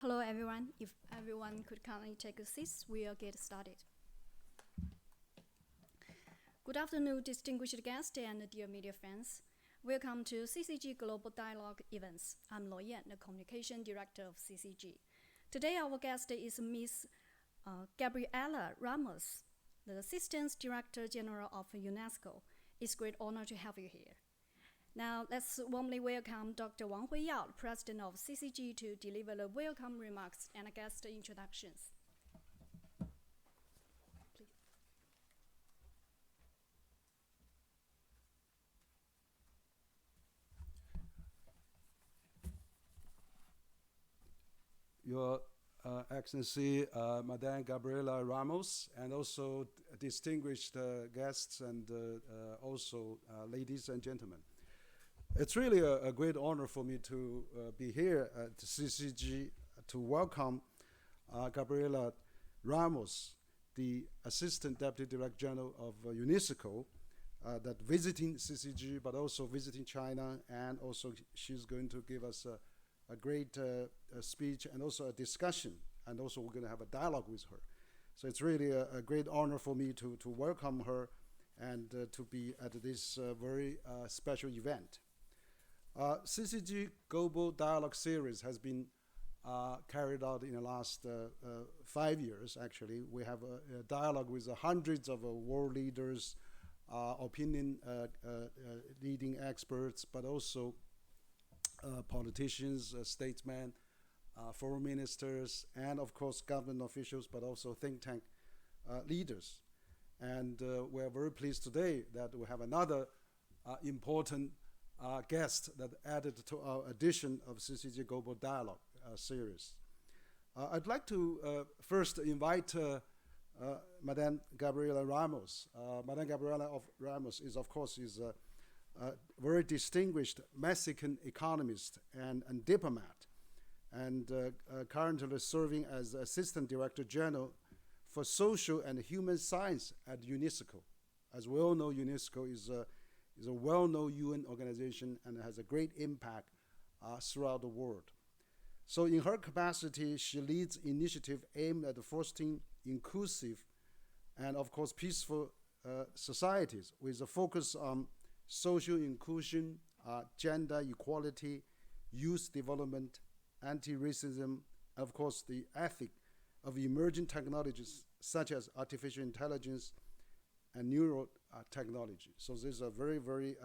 Hello everyone. If everyone could kindly take a seat, we'll get started. Good afternoon, distinguished guests and dear media friends. Welcome to CCG Global Dialogue Events. I'm Lo Yan, the Communication Director of CCG. Today our guest is Ms. Gabriela Ramos, the Assistant Director-General of UNESCO. It's a great honor to have you here. Now, let's warmly welcome Dr. Wang Huiyao, President of CCG, to deliver the welcome remarks and guest introductions. Please. Your Excellency, Madame Gabriela Ramos, and also distinguished guests and also ladies and gentlemen. It's really a great honor for me to be here at CCG to welcome Gabriela Ramos, the Assistant Deputy Director General of UNESCO, that visiting CCG, but also visiting China, and also she's going to give us a great speech and also a discussion, and also we're going to have a dialogue with her. So it's really a great honor for me to welcome her and to be at this very special event. CCG Global Dialogue Series has been carried out in the last 5 years, actually. We have a dialogue with hundreds of world leaders, opinion leading experts, but also politicians, statesmen, foreign ministers, and of course government officials, but also think tank leaders. And we're very pleased today that we have another important guest that added to our edition of CCG Global Dialogue series. I'd like to first invite Madame Gabriela Ramos. Madame Gabriela Ramos is, of course, a very distinguished Mexican economist and diplomat, and currently serving as Assistant Director General for Social and Human Science at UNESCO. As we all know, UNESCO is a well-known UN organization and has a great impact throughout the world. So in her capacity, she leads initiative aimed at fostering inclusive and, of course, peaceful societies with a focus on social inclusion, gender equality, youth development, anti-racism, and of course the ethic of emerging technologies such as artificial intelligence and neural technology. So these are very, very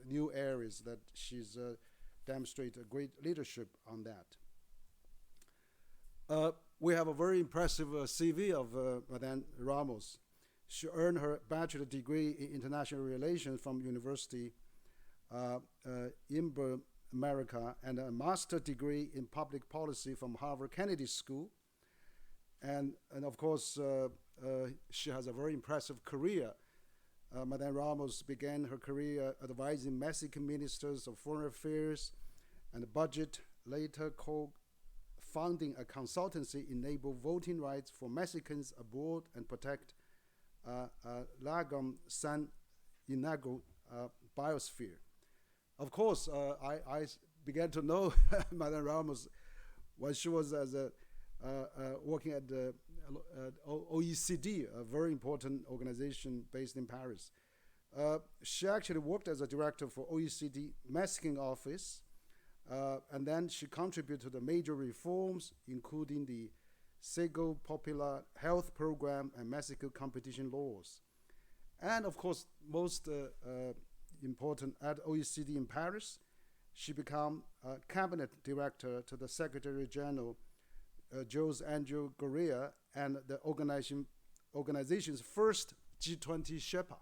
new areas that she's demonstrated a great leadership on that. We have a very impressive CV of Madame Ramos. She earned her bachelor degree in international relations from University in America and a master degree in public policy from Harvard Kennedy School. And of course, she has a very impressive career. Madame Ramos began her career advising Mexican ministers of foreign affairs and budget, later co-founding a consultancy enable voting rights for Mexicans abroad and protect Lagom San Inago biosphere. Of course, I began to know Madame Ramos when she was working at the OECD, a very important organization based in Paris. She actually worked as a director for OECD Mexican office, and then she contributed to the major reforms, including the Sego Popular Health Program and Mexico competition laws. And of course, most important, at OECD in Paris, she became cabinet director to the Secretary General Jose Angel Gurria and the organization's first G20 Sherpa,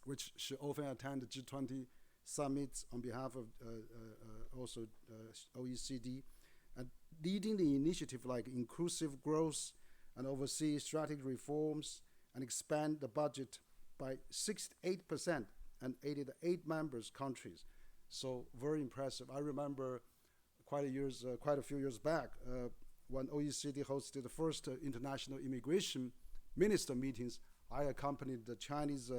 which she often attended G20 summits on behalf of also OECD, and leading the initiative like inclusive growth and oversee strategic reforms and expand the budget by 68% and 88 members countries. So very impressive. I remember quite a few years back when OECD hosted the first international immigration minister meetings. I accompanied the Chinese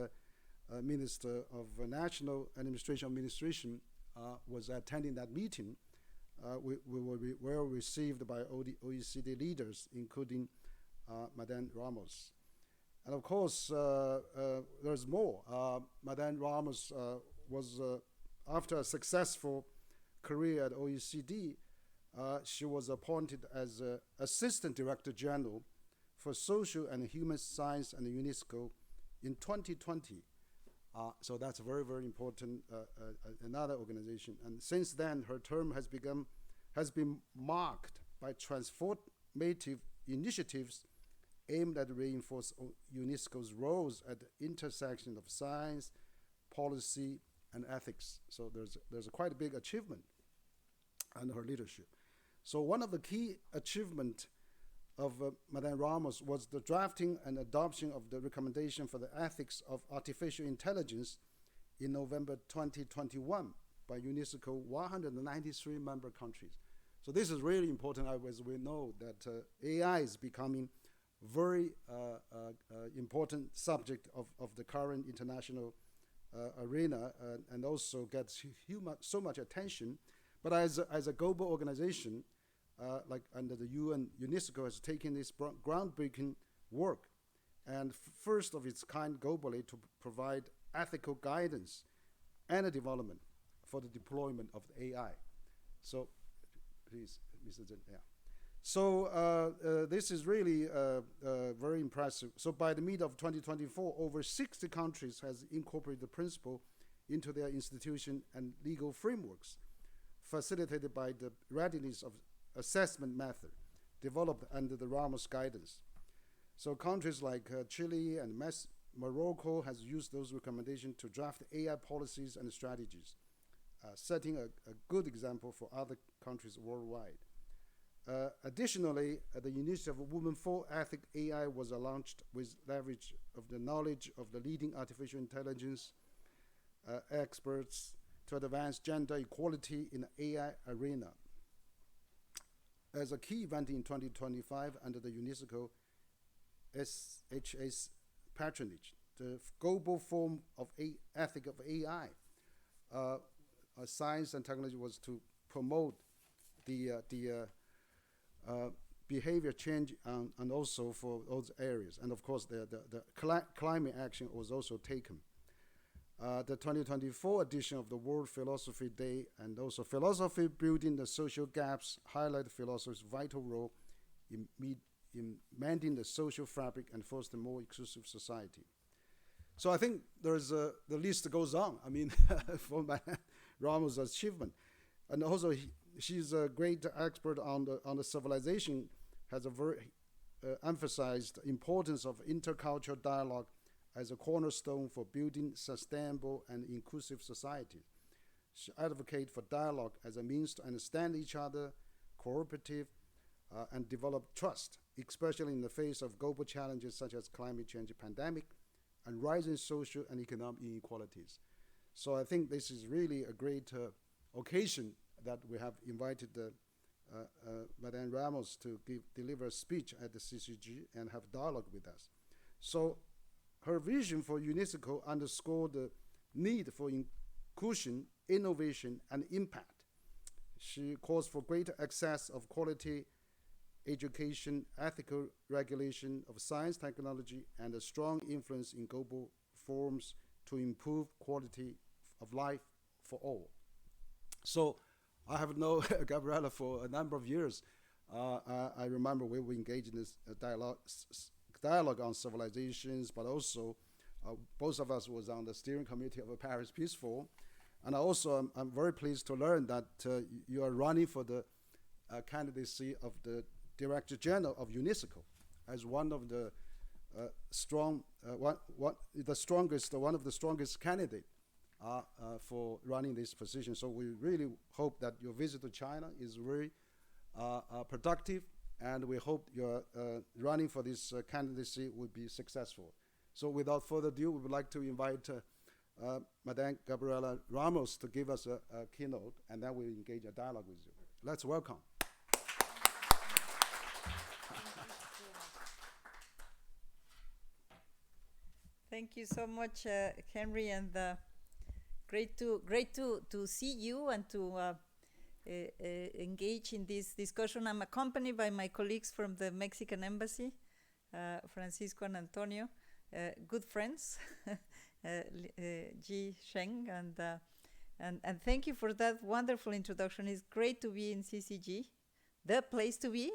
Minister of National Administration was attending that meeting. we will be well received by all the OECD leaders, including Madame Ramos. And of course, there's more. Madame Ramos was, after a successful career at OECD, she was appointed as Assistant Director-General for Social and Human Science and UNESCO in 2020. So that's very, very important, another organization. And since then, her term has been marked by transformative initiatives aimed at reinforce UNESCO's roles at the intersection of science, policy, and ethics. So there's a quite a big achievement under her leadership. So one of the key achievements of Madame Ramos was the drafting and adoption of the recommendation for the ethics of artificial intelligence in November 2021 by UNESCO 193 member countries. So this is really important, as we know that AI is becoming very important subject of the current international arena, and also gets so much attention. But as a global organization, like under the UN, UNESCO has taken this groundbreaking work and first of its kind globally to provide ethical guidance and development for the deployment of AI. So, please, Mr. Zhen, yeah. So this is really very impressive. So by the mid of 2024, over 60 countries has incorporated the principle into their institution and legal frameworks, facilitated by the readiness of assessment method developed under the Ramos guidance. So countries like Chile and Morocco has used those recommendations to draft AI policies and strategies, setting a good example for other countries worldwide. Additionally, the initiative of Women for Ethic AI was launched with leverage of the knowledge of the leading artificial intelligence experts to advance gender equality in the AI arena. As a key event in 2025 under the UNESCO SHS patronage, the global forum of ethic of AI, science and technology was to promote the behavior change and also for those areas. And of course, the climate action was also taken. The 2024 edition of the World Philosophy Day and also Philosophy Building the Social Gaps highlight philosophy's vital role in mending the social fabric and foster more inclusive society. So I think there's the list goes on. I mean, for Madame Ramos' achievement. And also she's a great expert on the civilization, has a very emphasized importance of intercultural dialogue as a cornerstone for building sustainable and inclusive society. She advocates for dialogue as a means to understand each other, cooperative, and develop trust, especially in the face of global challenges such as climate change, pandemic, and rising social and economic inequalities. So I think this is really a great occasion that we have invited Madame Ramos to deliver a speech at the CCG and have dialogue with us. So her vision for UNESCO underscored the need for inclusion, innovation, and impact. She calls for greater access of quality education, ethical regulation of science, technology, and a strong influence in global forums to improve quality of life for all. So I have known Gabriela for a number of years. I remember we were engaged in this dialogue on civilizations, but also both of us was on the steering committee of the Paris Peace Forum. And also I'm very pleased to learn that you are running for the candidacy of the Director-General of UNESCO as one of the one of the strongest candidates for running this position. So we really hope that your visit to China is very productive, and we hope your running for this candidacy will be successful. So without further ado, we would like to invite Madame Gabriela Ramos to give us a keynote, and then we'll engage a dialogue with you. Let's welcome. Thank you so much, Henry, and great to see you and to engage in this discussion. I'm accompanied by my colleagues from the Mexican Embassy, Francisco and Antonio, good friends, Ji Sheng, and thank you for that wonderful introduction. It's great to be in CCG, the place to be.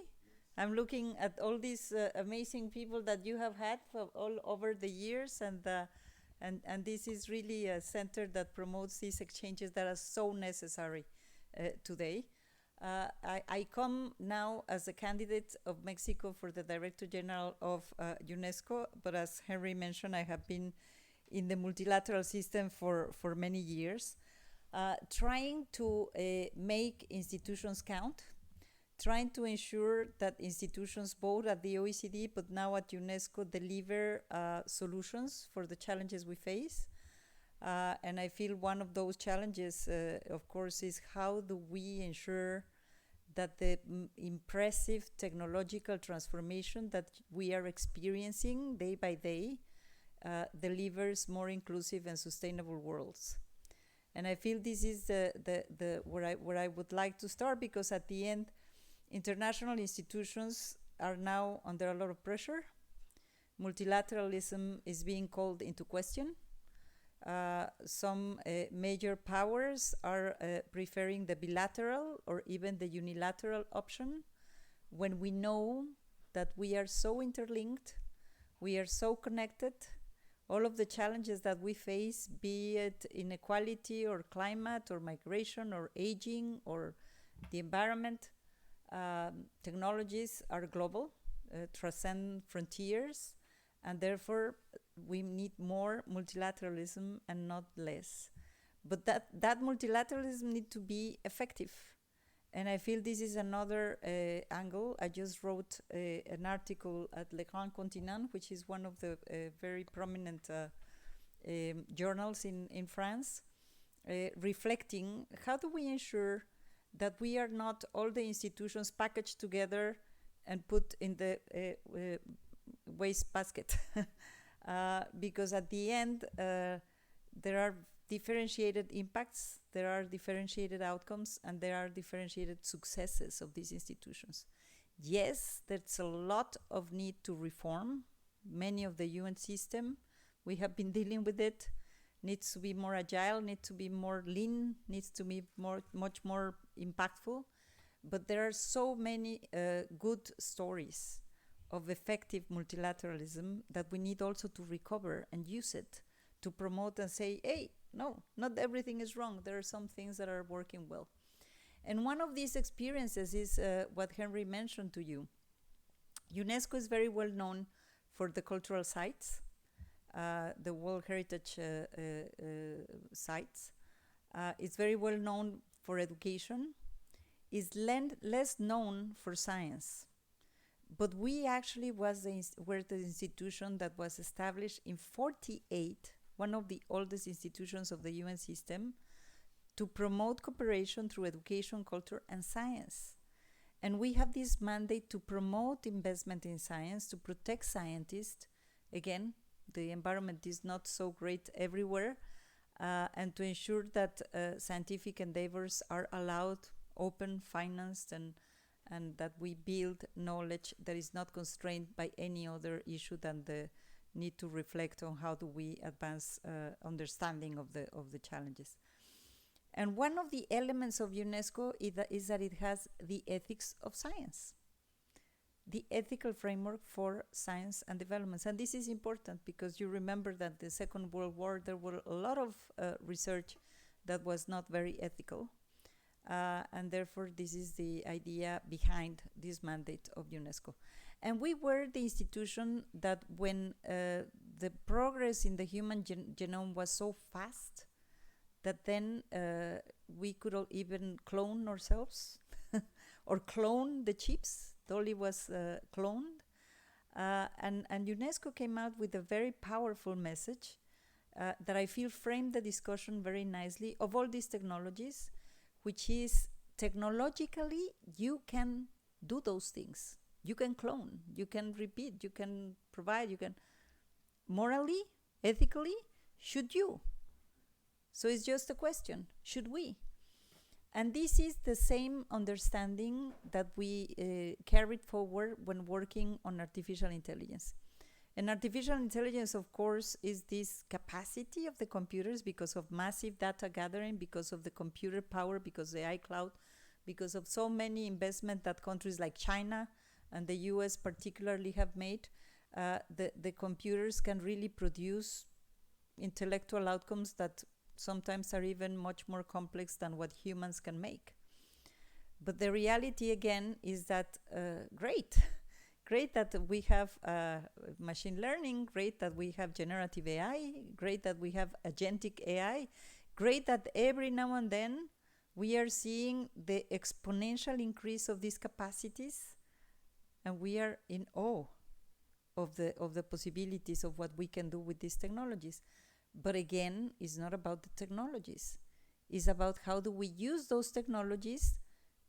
I'm looking at all these amazing people that you have had all over the years, and this is really a center that promotes these exchanges that are so necessary today. I come now as a candidate of Mexico for the Director-General of UNESCO, but as Henry mentioned, I have been in the multilateral system for many years, trying to make institutions count, trying to ensure that institutions both at the OECD but now at UNESCO deliver solutions for the challenges we face. And I feel one of those challenges, of course, is how do we ensure that the impressive technological transformation that we are experiencing day by day delivers more inclusive and sustainable worlds. And I feel this is where I would like to start, because at the end, international institutions are now under a lot of pressure. Multilateralism is being called into question. Some major powers are preferring the bilateral or even the unilateral option, when we know that we are so interlinked, we are so connected. All of the challenges that we face, be it inequality or climate or migration or aging or the environment, technologies are global, transcend frontiers, and therefore we need more multilateralism and not less. But that multilateralism needs to be effective. And I feel this is another angle. I just wrote an article at Le Grand Continent, which is one of the very prominent journals in France, reflecting how do we ensure that we are not all the institutions packaged together and put in the waste basket. Because at the end, there are differentiated impacts, there are differentiated outcomes, and there are differentiated successes of these institutions. Yes, there's a lot of need to reform many of the UN system. We have been dealing with it. Needs to be more agile, needs to be more lean, needs to be much more impactful. But there are so many good stories of effective multilateralism that we need also to recover and use it to promote and say, hey, no, not everything is wrong. There are some things that are working well. And one of these experiences is what Henry mentioned to you. UNESCO is very well known for the cultural sites, the World Heritage sites. It's very well known for education. It's less known for science. But we actually were the institution that was established in 1948, one of the oldest institutions of the UN system, to promote cooperation through education, culture, and science. And we have this mandate to promote investment in science, to protect scientists. Again, the environment is not so great everywhere, and to ensure that scientific endeavors are allowed, open, financed, and that we build knowledge that is not constrained by any other issue than the need to reflect on how do we advance understanding of the challenges. And one of the elements of UNESCO is that it has the ethics of science, the ethical framework for science and developments. And this is important because you remember that the Second World War, there were a lot of research that was not very ethical. And therefore, this is the idea behind this mandate of UNESCO. And we were the institution that when the progress in the human genome was so fast, that then we could even clone ourselves or clone the chips. Dolly was cloned. And UNESCO came out with a very powerful message that I feel framed the discussion very nicely of all these technologies, which is technologically you can do those things. You can clone, you can repeat, you can provide, you can morally, ethically, should you? So it's just a question, should we? And this is the same understanding that we carried forward when working on artificial intelligence. And artificial intelligence, of course, is this capacity of the computers because of massive data gathering, because of the computer power, because of the iCloud, because of so many investment that countries like China and the US particularly have made. The computers can really produce intellectual outcomes that sometimes are even much more complex than what humans can make. But the reality, again, is that great that we have machine learning, great that we have generative AI, great that we have agentic AI, great that every now and then we are seeing the exponential increase of these capacities, and we are in awe of the possibilities of what we can do with these technologies. But again, it's not about the technologies. It's about how do we use those technologies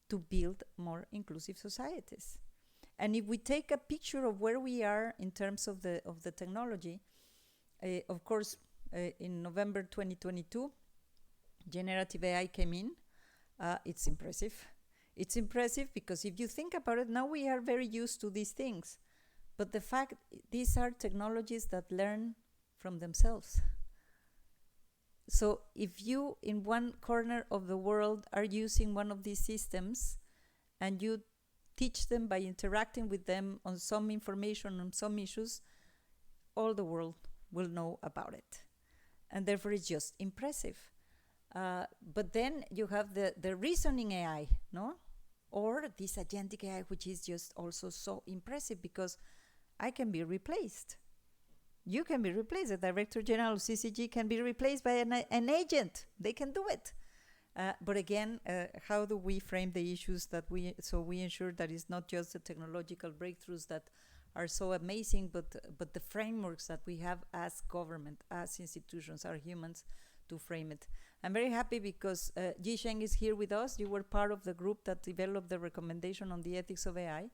to build more inclusive societies. And if we take a picture of where we are in terms of the technology, of course, in November 2022, generative AI came in. It's impressive. It's impressive because if you think about it, now we are very used to these things. But the fact, these are technologies that learn from themselves. So if you, in one corner of the world, are using one of these systems and you teach them by interacting with them on some information, on some issues, all the world will know about it. And therefore, it's just impressive. But then you have the reasoning AI, no? Or this agentic AI, which is just also so impressive because I can be replaced. You can be replaced. The Director-General of CCG can be replaced by an agent. They can do it. But again, how do we frame the issues that we ensure that it's not just the technological breakthroughs that are so amazing, but the frameworks that we have as government, as institutions, as humans to frame it. I'm very happy because Yisheng is here with us. You were part of the group that developed the recommendation on the ethics of AI.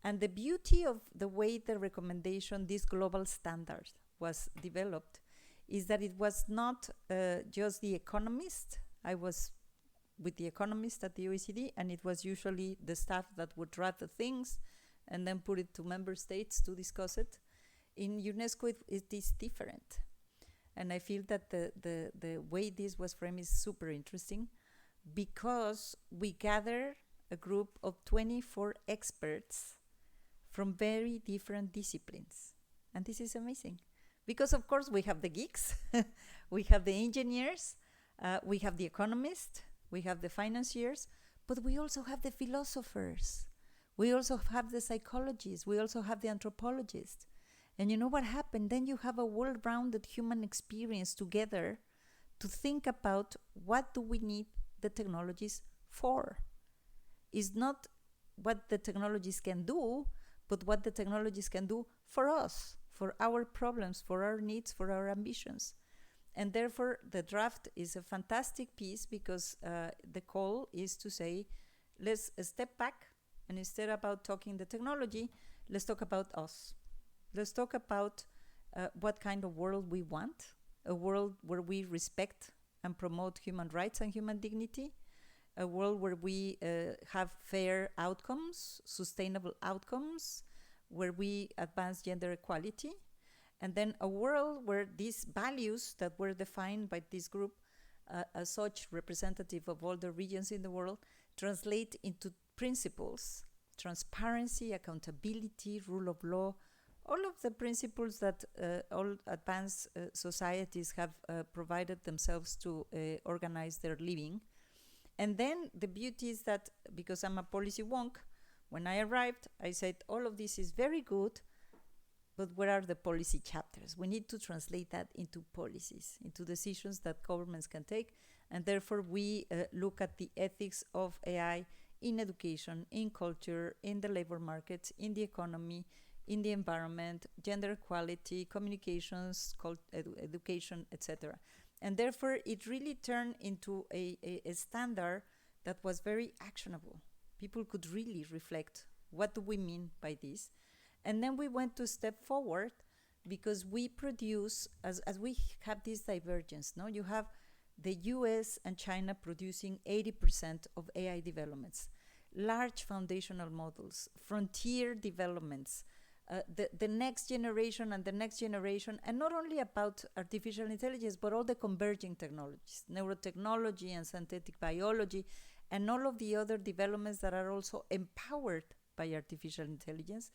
And the beauty of the way the recommendation, this global standard, was developed is that it was not just the economist. I was with the economist at the OECD, and it was usually the staff that would draft the things and then put it to member states to discuss it. In UNESCO, it is different. And I feel that the way this was framed is super interesting because we gather a group of 24 experts from very different disciplines. And this is amazing. Because, of course, we have the geeks, we have the engineers, we have the economists, we have the financiers, but we also have the philosophers. We also have the psychologists. We also have the anthropologists. And you know what happened? Then you have a well-rounded human experience together to think about what do we need the technologies for. It's not what the technologies can do, but what the technologies can do for us, for our problems, for our needs, for our ambitions. And therefore, the draft is a fantastic piece because the call is to say, let's step back, and instead about talking the technology, let's talk about us. Let's talk about what kind of world we want, a world where we respect and promote human rights and human dignity, a world where we have fair outcomes, sustainable outcomes, where we advance gender equality, and then a world where these values that were defined by this group as such representative of all the regions in the world translate into principles, transparency, accountability, rule of law, all of the principles that all advanced societies have provided themselves to organize their living. And then the beauty is that, because I'm a policy wonk, when I arrived, I said, all of this is very good, but where are the policy chapters? We need to translate that into policies, into decisions that governments can take. And therefore, we look at the ethics of AI in education, in culture, in the labor markets, in the economy, in the environment, gender equality, communications, education, etc. And therefore, it really turned into a standard that was very actionable. People could really reflect, what do we mean by this? And then we went to step forward because we produce, as we have this divergence, no? You have the US and China producing 80% of AI developments, large foundational models, frontier developments, the next generation and the next generation, and not only about artificial intelligence, but all the converging technologies, neurotechnology and synthetic biology, and all of the other developments that are also empowered by artificial intelligence.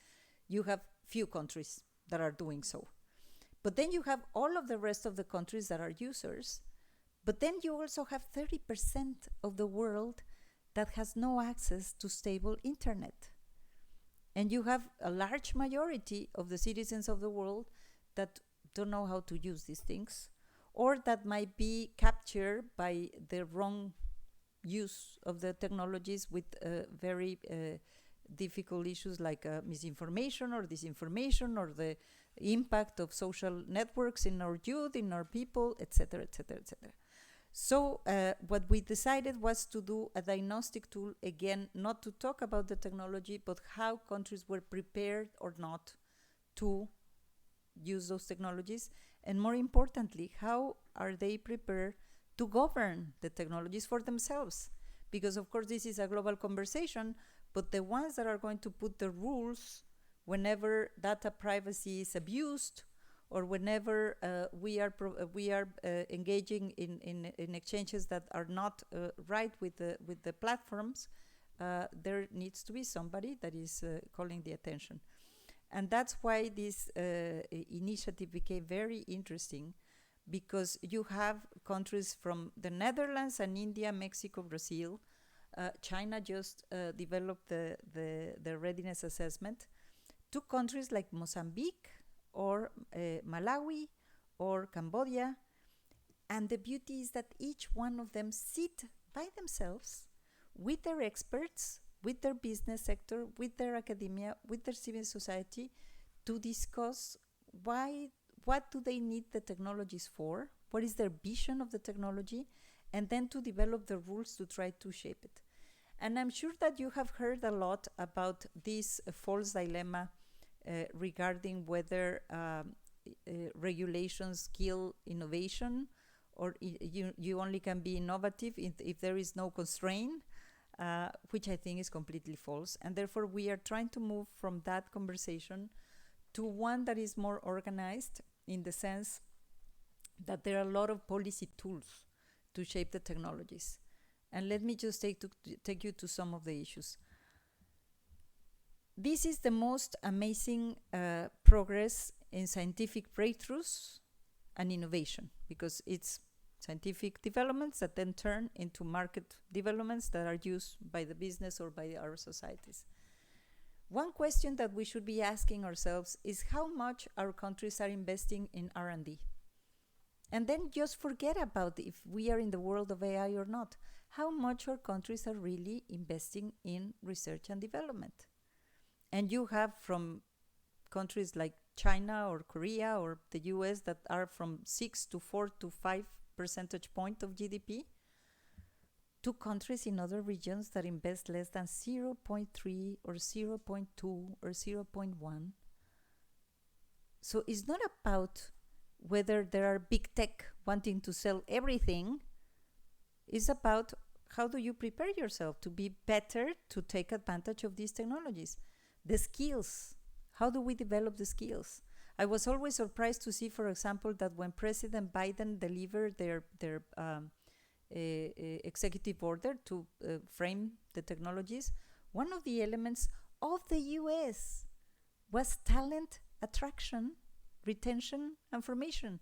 You have few countries that are doing so. But then you have all of the rest of the countries that are users, but then you also have 30% of the world that has no access to stable internet. And you have a large majority of the citizens of the world that don't know how to use these things, or that might be captured by the wrong use of the technologies with very difficult issues like misinformation or disinformation, or the impact of social networks in our youth, in our people, etc., etc., etc. So what we decided was to do a diagnostic tool, again, not to talk about the technology, but how countries were prepared or not to use those technologies, and more importantly, how are they prepared to govern the technologies for themselves? Because of course this is a global conversation, but the ones that are going to put the rules whenever data privacy is abused, or whenever we are engaging in exchanges that are not right with the platforms, there needs to be somebody that is calling the attention. And that's why this initiative became very interesting, because you have countries from the Netherlands and India, Mexico, Brazil. China just developed the readiness assessment. Two countries like Mozambique or Malawi or Cambodia. And the beauty is that each one of them sit by themselves with their experts, with their business sector, with their academia, with their civil society, to discuss what do they need the technologies for, what is their vision of the technology, and then to develop the rules to try to shape it. And I'm sure that you have heard a lot about this false dilemma regarding whether regulations kill innovation, or you only can be innovative if there is no constraint, which I think is completely false. And therefore we are trying to move from that conversation to one that is more organized, in the sense that there are a lot of policy tools to shape the technologies. And let me just take you to some of the issues. This is the most amazing progress in scientific breakthroughs and innovation, because it's scientific developments that then turn into market developments that are used by the business or by our societies. One question that we should be asking ourselves is how much our countries are investing in R&D. And then just forget about if we are in the world of AI or not. How much our countries are really investing in research and development. And you have from countries like China or Korea or the US that are from 6 to 4 to 5 percentage point of GDP, to countries in other regions that invest less than 0.3 or 0.2 or 0.1. So it's not about whether there are big tech wanting to sell everything. It's about how do you prepare yourself to be better to take advantage of these technologies. The skills, how do we develop the skills? I was always surprised to see, for example, that when President Biden delivered their executive order to frame the technologies, one of the elements of the US was talent attraction, retention, and formation.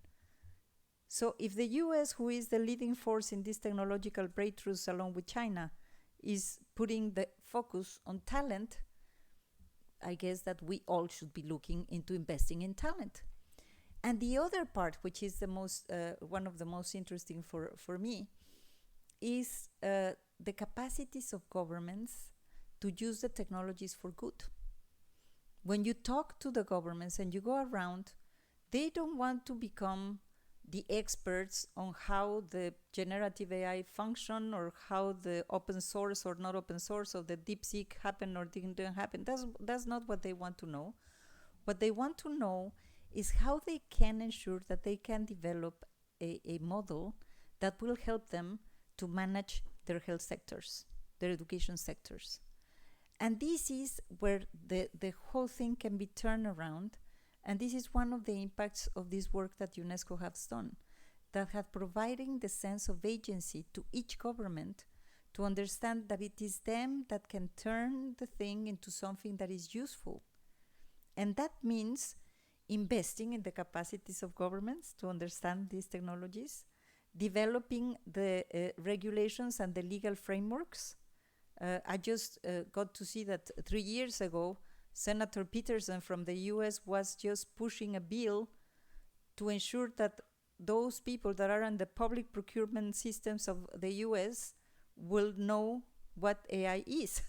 So if the US, who is the leading force in these technological breakthroughs along with China, is putting the focus on talent, I guess that we all should be looking into investing in talent. And the other part, which is the most one of the most interesting for me, is the capacities of governments to use the technologies for good. When you talk to the governments and you go around, they don't want to become the experts on how the generative AI function, or how the open source or not open source of the DeepSeek happened or didn't happen. That's not what they want to know. What they want to know is how they can ensure that they can develop a model that will help them to manage their health sectors, their education sectors. And this is where the whole thing can be turned around. And this is one of the impacts of this work that UNESCO has done, that have providing the sense of agency to each government to understand that it is them that can turn the thing into something that is useful. And that means investing in the capacities of governments to understand these technologies, developing the regulations and the legal frameworks. I just got to see that 3 years ago, Senator Peterson from the US was just pushing a bill to ensure that those people that are in the public procurement systems of the US will know what AI is,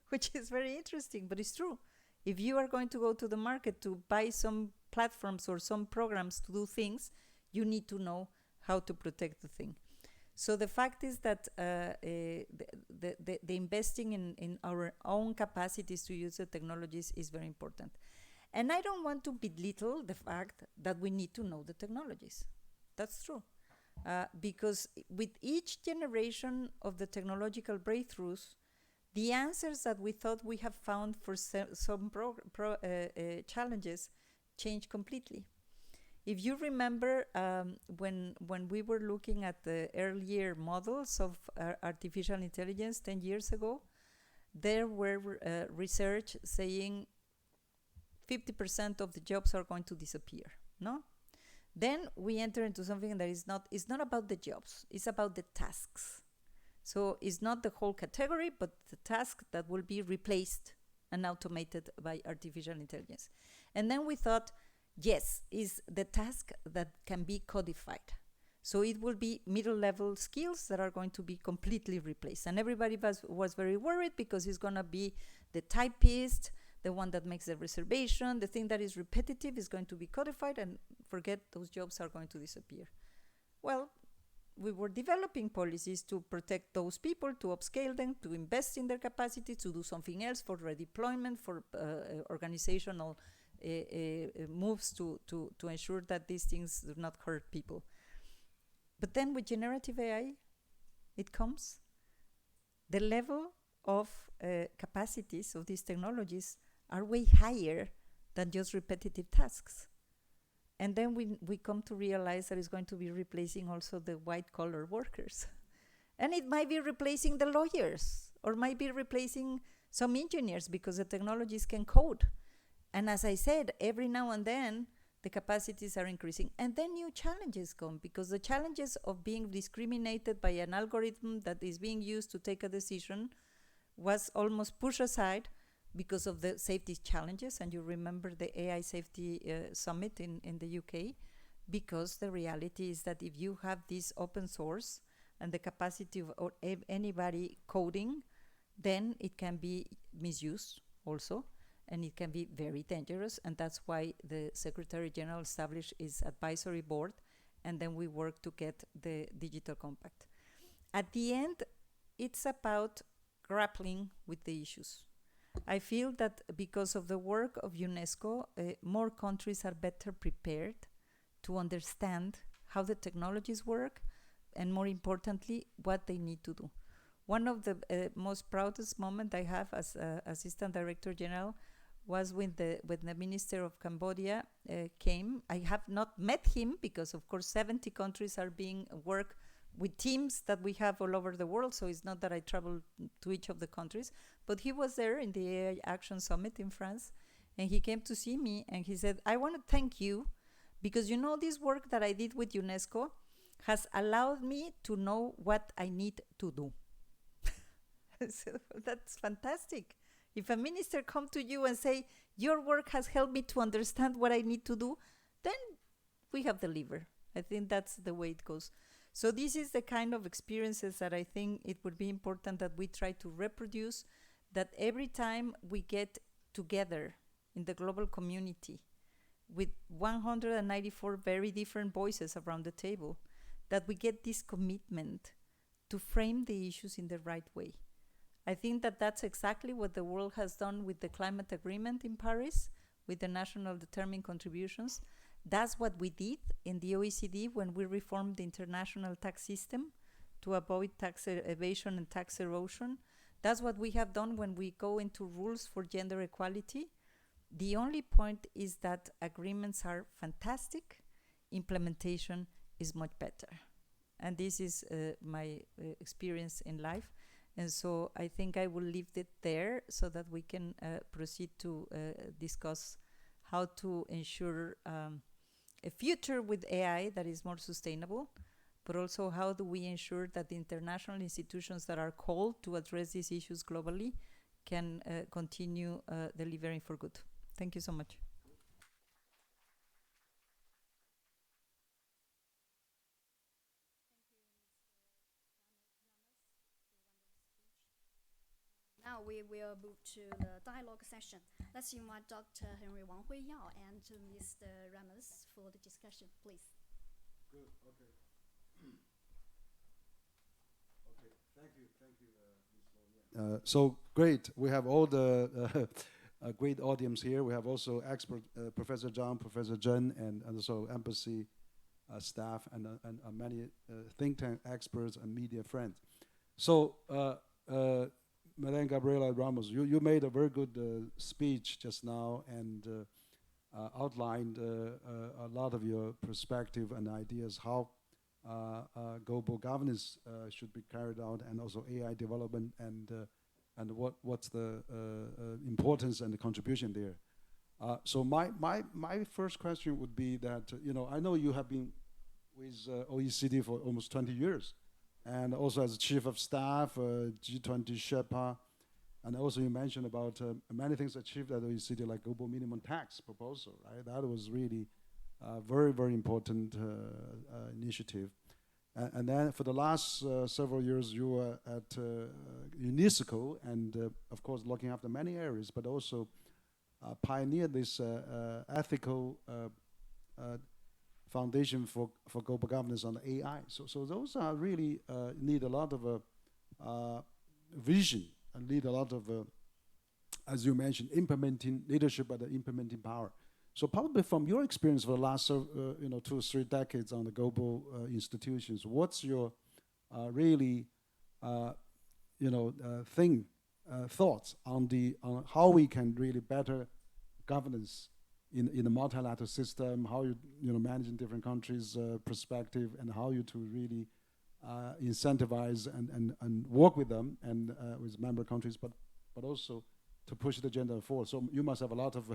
which is very interesting, but it's true. If you are going to go to the market to buy some platforms or some programs to do things, you need to know how to protect the thing. So the fact is that the investing in our own capacities to use the technologies is very important. And I don't want to belittle the fact that we need to know the technologies. That's true. Because with each generation of the technological breakthroughs, the answers that we thought we have found for some challenges change completely. If you remember, when we were looking at the earlier models of artificial intelligence 10 years ago, there were research saying 50% of the jobs are going to disappear, no? Then we enter into something that is not about the jobs, it's about the tasks. So it's not the whole category, but the task that will be replaced and automated by artificial intelligence. And then we thought, yes, is the task that can be codified. So it will be middle-level skills that are going to be completely replaced. And everybody was very worried because it's going to be the typist, the one that makes the reservation, the thing that is repetitive is going to be codified, and forget those jobs are going to disappear. Well, we were developing policies to protect those people, to upscale them, to invest in their capacity, to do something else for redeployment, for organizational moves to ensure that these things do not hurt people. But then with generative AI, it comes. The level of capacities of these technologies are way higher than just repetitive tasks. And then we come to realize that it's going to be replacing also the white-collar workers. And it might be replacing the lawyers, or might be replacing some engineers, because the technologies can code. And as I said, every now and then, the capacities are increasing. And then new challenges come, because the challenges of being discriminated by an algorithm that is being used to take a decision was almost pushed aside because of the safety challenges. And you remember the AI Safety Summit in the UK, because the reality is that if you have this open source and the capacity of anybody coding, then it can be misused also, and it can be very dangerous. And that's why the Secretary-General established his advisory board, and then we work to get the digital compact. At the end, it's about grappling with the issues. I feel that because of the work of UNESCO, more countries are better prepared to understand how the technologies work, and more importantly, what they need to do. One of the most proudest moments I have as Assistant Director General was when the Minister of Cambodia came. I have not met him because, of course, 70 countries are being worked with teams that we have all over the world, so it's not that I travel to each of the countries, but he was there in the AI Action Summit in France, and he came to see me, and he said, I want to thank you, because you know this work that I did with UNESCO has allowed me to know what I need to do. So that's fantastic. If a minister come to you and say, your work has helped me to understand what I need to do, then we have delivered. I think that's the way it goes. So this is the kind of experiences that I think it would be important that we try to reproduce, that every time we get together in the global community with 194 very different voices around the table, that we get this commitment to frame the issues in the right way. I think that that's exactly what the world has done with the climate agreement in Paris, with the national determined contributions. That's what we did in the OECD when we reformed the international tax system to avoid tax evasion and tax erosion. That's what we have done when we go into rules for gender equality. The only point is that agreements are fantastic, implementation is much better. And this is my experience in life. And so I think I will leave it there so that we can proceed to discuss how to ensure a future with AI that is more sustainable, but also how do we ensure that the international institutions that are called to address these issues globally can continue delivering for good. Thank you so much. Now we will move to the dialogue session. Let's invite Dr. Henry Wang Huiyao and Mr. Ramos for the discussion, please. Good. Okay. Okay. Thank you, Ms. Loyan. So great. We have all the a great audience here. We have also expert Professor Zhang, Professor Zhen, and also embassy staff and many think tank experts and media friends. So. Madame Gabriela Ramos, you made a very good speech just now and outlined a lot of your perspective and ideas how global governance should be carried out, and also AI development, and what's the importance and the contribution there. So my first question would be that, I know you have been with OECD for almost 20 years. And also as chief of staff, G20 Sherpa, and also you mentioned about many things achieved at OECD, like global minimum tax proposal, right? That was really a very, very important initiative. And then for the last several years, you were at UNESCO, and of course looking after many areas, but also pioneered this ethical foundation for global governance on AI. So those are really need a lot of vision and need a lot of, as you mentioned, implementing leadership and the implementing power. So probably from your experience for the last 2 or 3 decades on the global institutions, what's your really thoughts on how we can really better governance in the multilateral system, how you managing different countries' perspective, and how you to really incentivize and work with them and with member countries, but also to push the agenda forward. So you must have a lot of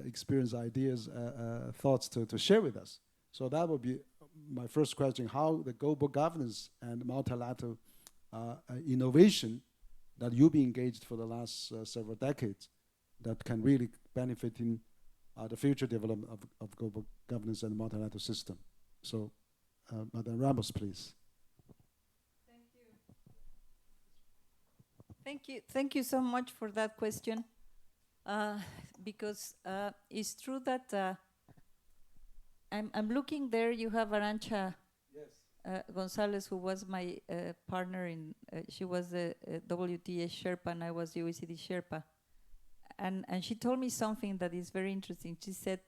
experience, ideas, thoughts to share with us. So that would be my first question: how the global governance and multilateral innovation that you've been engaged for the last several decades that can really benefit in the future development of global governance and multilateral system. So, Madame Ramos, please. Thank you so much for that question, because it's true that I'm looking there. You have Arantxa Gonzalez, who was my partner in. She was the WTA Sherpa, and I was the OECD Sherpa. And she told me something that is very interesting. She said,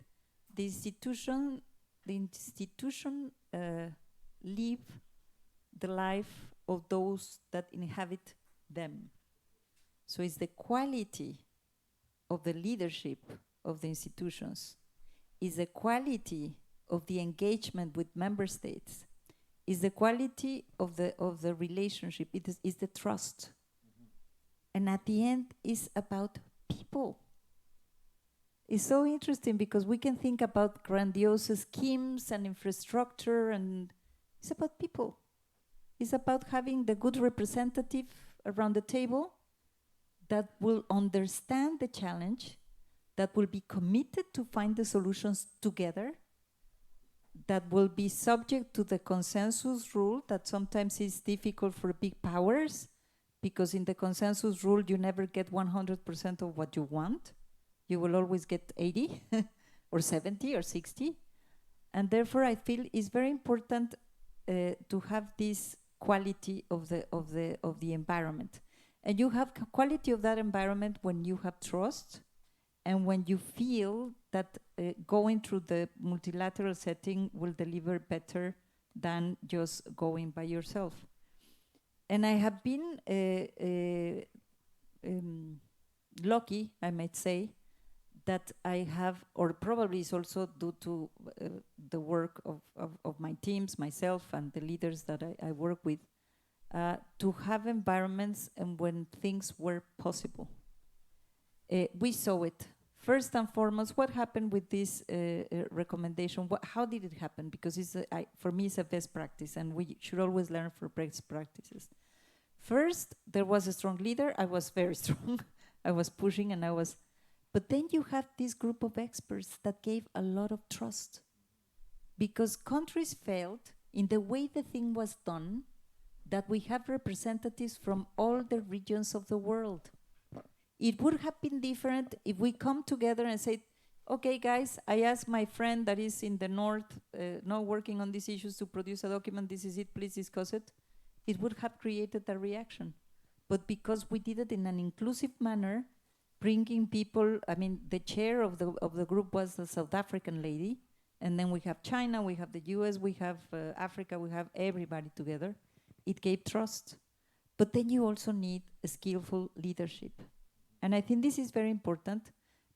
the institution live the life of those that inhabit them. So it's the quality of the leadership of the institutions, is the quality of the engagement with member states, is the quality of the relationship, it is the trust. And at the end, it's about people. It's so interesting because we can think about grandiose schemes and infrastructure, and it's about people. It's about having the good representative around the table that will understand the challenge, that will be committed to find the solutions together, that will be subject to the consensus rule that sometimes is difficult for big powers, because in the consensus rule, you never get 100% of what you want. You will always get 80 or 70 or 60. And therefore, I feel it's very important to have this quality of the environment. And you have quality of that environment when you have trust and when you feel that going through the multilateral setting will deliver better than just going by yourself. And I have been lucky, I might say, that I have, or probably it's also due to the work of my teams, myself, and the leaders that I work with, to have environments and when things were possible. We saw it. First and foremost, what happened with this recommendation? How did it happen? Because for me, it's a best practice, and we should always learn from best practices. First, there was a strong leader. I was very strong. I was pushing, and but then you have this group of experts that gave a lot of trust, because countries felt, in the way the thing was done, that we have representatives from all the regions of the world. It would have been different if we come together and say, okay, guys, I asked my friend that is in the north, now working on these issues, to produce a document. This is it, please discuss it. It would have created a reaction. But because we did it in an inclusive manner, bringing people, I mean, the chair of the group was a South African lady, and then we have China, we have the US, we have Africa, we have everybody together. It gave trust. But then you also need a skillful leadership. And I think this is very important,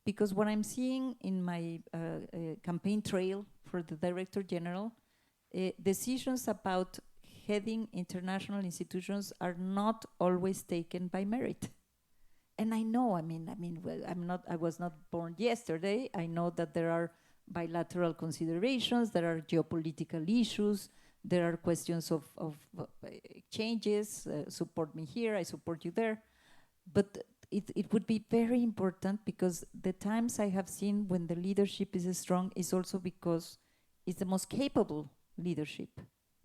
because what I'm seeing in my campaign trail for the Director General, decisions about heading international institutions are not always taken by merit. And I know, well, I was not born yesterday. I know that there are bilateral considerations, there are geopolitical issues, there are questions of changes, support me here, I support you there. But it would be very important, because the times I have seen when the leadership is strong is also because it's the most capable leadership.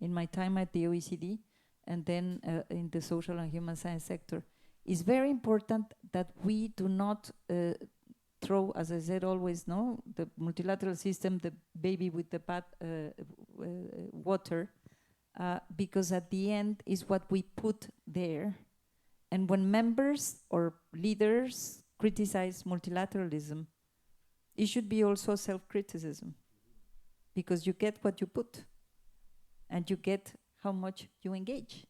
In my time at the OECD, and then in the social and human science sector, it's very important that we do not throw, as I said always, the multilateral system, the baby with the bad water, because at the end is what we put there. And when members or leaders criticize multilateralism, it should be also self-criticism, because you get what you put, and you get how much you engage.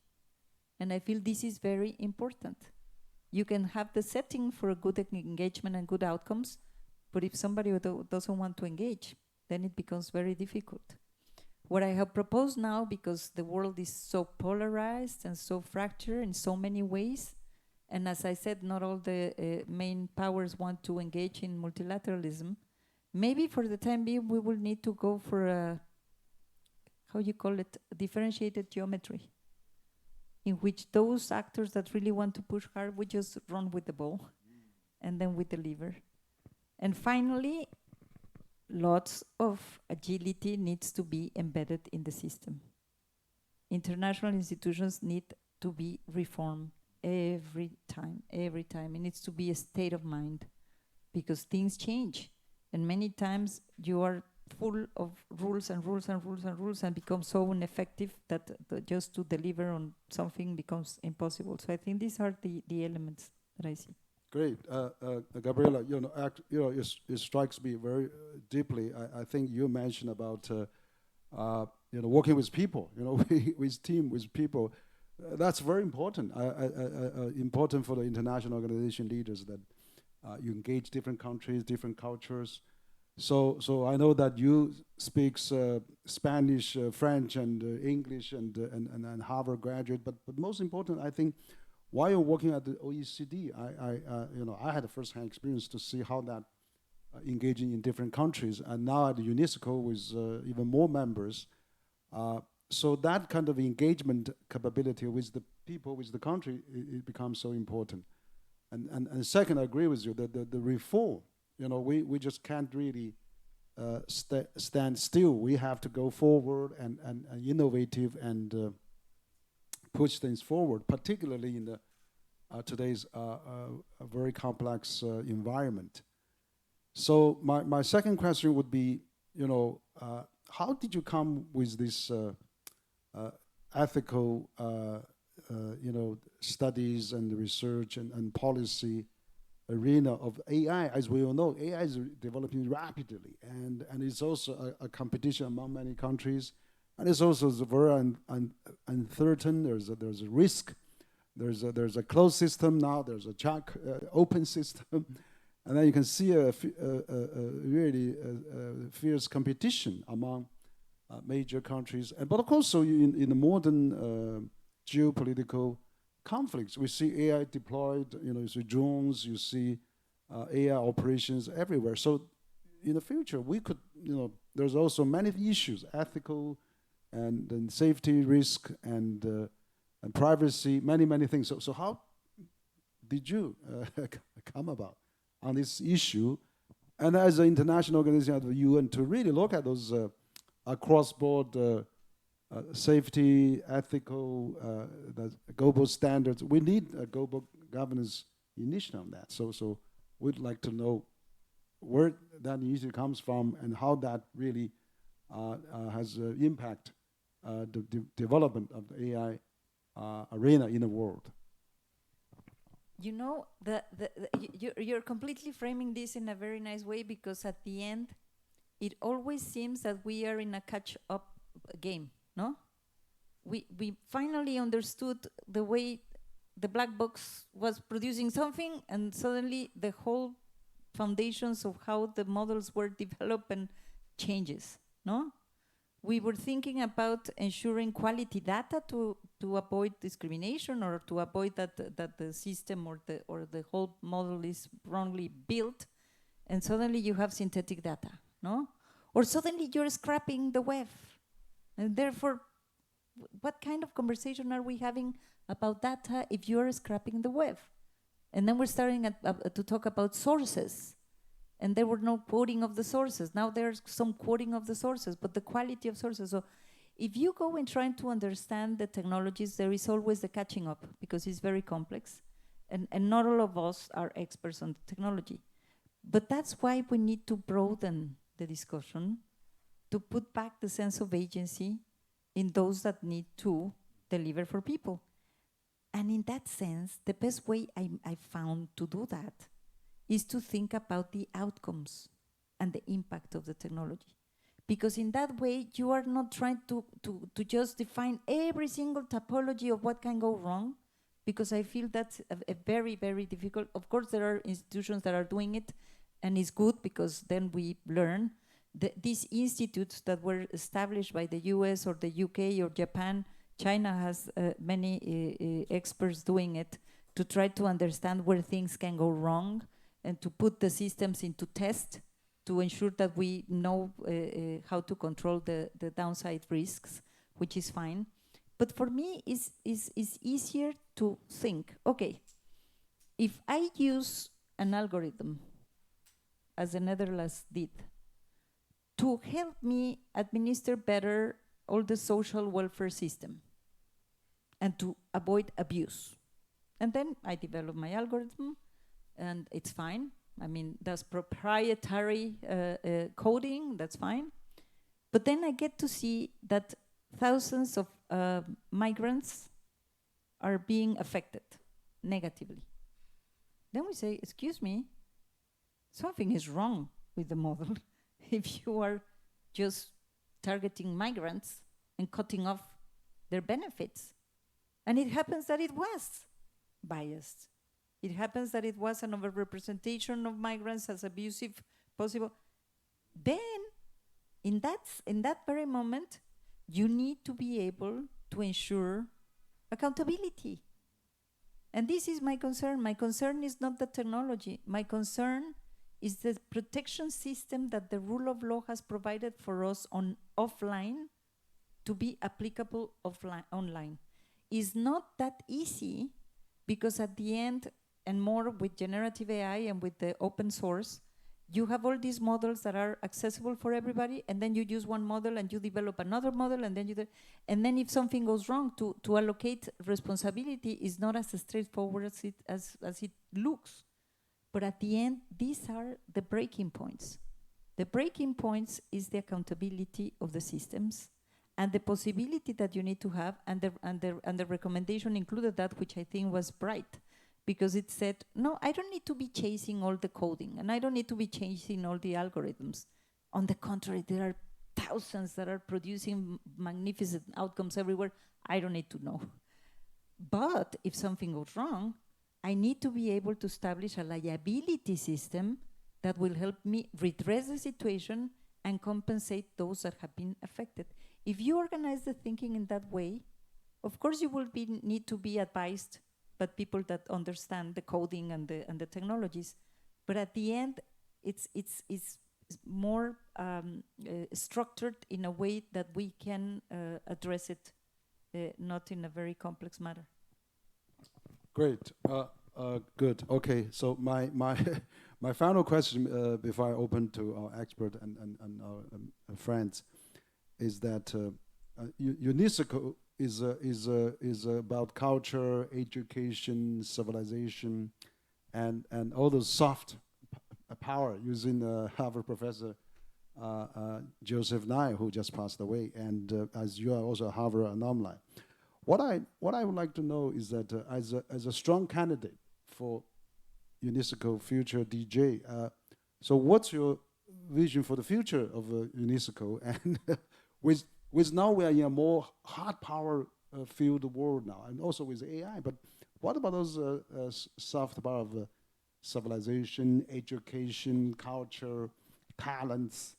And I feel this is very important. You can have the setting for a good engagement and good outcomes, but if somebody doesn't want to engage, then it becomes very difficult. What I have proposed now, because the world is so polarized and so fractured in so many ways, and as I said, not all the main powers want to engage in multilateralism, maybe for the time being we will need to go for a, how you call it, differentiated geometry, in which those actors that really want to push hard, we just run with the ball, and then we deliver. And finally, lots of agility needs to be embedded in the system. International institutions need to be reformed every time. It needs to be a state of mind, because things change. And many times you are full of rules and rules and rules and rules, and become so ineffective that just to deliver on something becomes impossible. So I think these are the elements that I see. Great, Gabriela. It strikes me very deeply. I think you mentioned about working with people. With team, with people. That's very important. Important for the international organization leaders that you engage different countries, different cultures. So I know that you speak Spanish, French, and English, and Harvard graduate. But most important, I think, while you're working at the OECD, I had a first-hand experience to see how that engaging in different countries, and now at the UNESCO with even more members. So that kind of engagement capability with the people, with the country, it becomes so important. And second, I agree with you that the reform, we just can't really stand still. We have to go forward and innovative and push things forward, particularly in the today's very complex environment. So my second question would be, how did you come with this ethical, studies and research and policy arena of AI. As we all know, AI is developing rapidly, and it's also a competition among many countries, and it's also very uncertain. There's a risk. There's a closed system now. There's a open system, and then you can see a really fierce competition among major countries. But of course, so in the modern geopolitical conflicts, we see AI deployed. You see drones, you see AI operations everywhere. So in the future, we could, there's also many issues, ethical and safety risk and privacy, many things. So how did you come about on this issue? And as an international organization of the UN, to really look at those cross-border safety, ethical, the global standards, we need a global governance initiative on that. So we'd like to know where that initiative comes from and how that really has impact the development of the AI arena in the world. You're completely framing this in a very nice way, because at the end, it always seems that we are in a catch-up game, no? We finally understood the way the black box was producing something, and suddenly the whole foundations of how the models were developed and changes, no? We were thinking about ensuring quality data to avoid discrimination, or to avoid that the system or the whole model is wrongly built, and suddenly you have synthetic data, no? Or suddenly you're scrapping the web, and therefore, what kind of conversation are we having about data if you're scrapping the web? And then we're starting to talk about sources. And there were no quoting of the sources. Now there's some quoting of the sources, but the quality of sources. So if you go in trying to understand the technologies, there is always the catching up, because it's very complex. And not all of us are experts on technology. But that's why we need to broaden the discussion, to put back the sense of agency in those that need to deliver for people. And in that sense, the best way I found to do that is to think about the outcomes and the impact of the technology. Because in that way, you are not trying to just define every single topology of what can go wrong, because I feel that's a very, very difficult. Of course, there are institutions that are doing it, and it's good, because then we learn. These institutes that were established by the US or the UK or Japan, China has many experts doing it to try to understand where things can go wrong, and to put the systems into test to ensure that we know how to control the downside risks, which is fine. But for me, it's easier to think, okay, if I use an algorithm, as the Netherlands did, to help me administer better all the social welfare system and to avoid abuse. And then I develop my algorithm, and it's fine. I mean, that's proprietary coding, that's fine. But then I get to see that thousands of migrants are being affected negatively. Then we say, excuse me, something is wrong with the model if you are just targeting migrants and cutting off their benefits. And it happens that it was biased. It happens that it was an overrepresentation of migrants as abusive possible. Then, in that very moment, you need to be able to ensure accountability. And this is my concern. My concern is not the technology. My concern is the protection system that the rule of law has provided for us on offline to be applicable online. It's not that easy, because at the end, and more with generative AI and with the open source, you have all these models that are accessible for everybody, and then you use one model and you develop another model, and then if something goes wrong, to allocate responsibility is not as straightforward as it looks. But at the end, these are the breaking points. The breaking points is the accountability of the systems and the possibility that you need to have, and the recommendation included that, which I think was bright, because it said, no, I don't need to be chasing all the coding, and I don't need to be chasing all the algorithms. On the contrary, there are thousands that are producing magnificent outcomes everywhere. I don't need to know. But if something goes wrong, I need to be able to establish a liability system that will help me redress the situation and compensate those that have been affected. If you organize the thinking in that way, of course you will need to be advised by people that understand the coding and the technologies. But at the end, it's more structured in a way that we can address it, not in a very complex manner. Great. Good. Okay. So my my final question before I open to our expert and our friends is that UNESCO is about culture, education, civilization, and all those soft power, using Harvard professor Joseph Nye, who just passed away, and as you are also a Harvard alumni. What I would like to know is that as a strong candidate for UNESCO future DJ, so what's your vision for the future of UNESCO? And with now we are in a more hard power filled world now, and also with AI. But what about those soft power of civilization, education, culture, talents,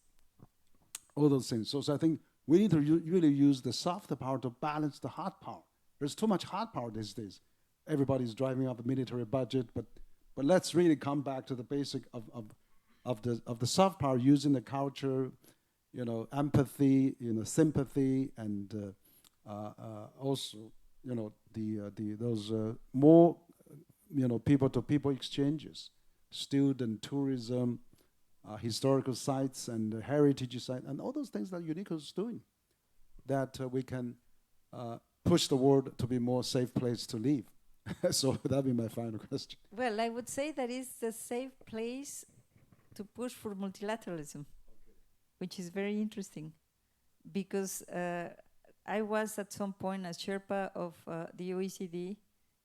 all those things? So I think we need to really use the soft power to balance the hard power. There's too much hard power these days. Everybody's driving up the military budget, but let's really come back to the basic of the soft power, using the culture, empathy, sympathy, and also, those more, people-to-people exchanges, student tourism, historical sites and heritage sites, and all those things that UNESCO is doing, that we can push the world to be a more safe place to live. So that'd be my final question. Well, I would say that it's a safe place to push for multilateralism, which is very interesting, because I was at some point as Sherpa of the OECD,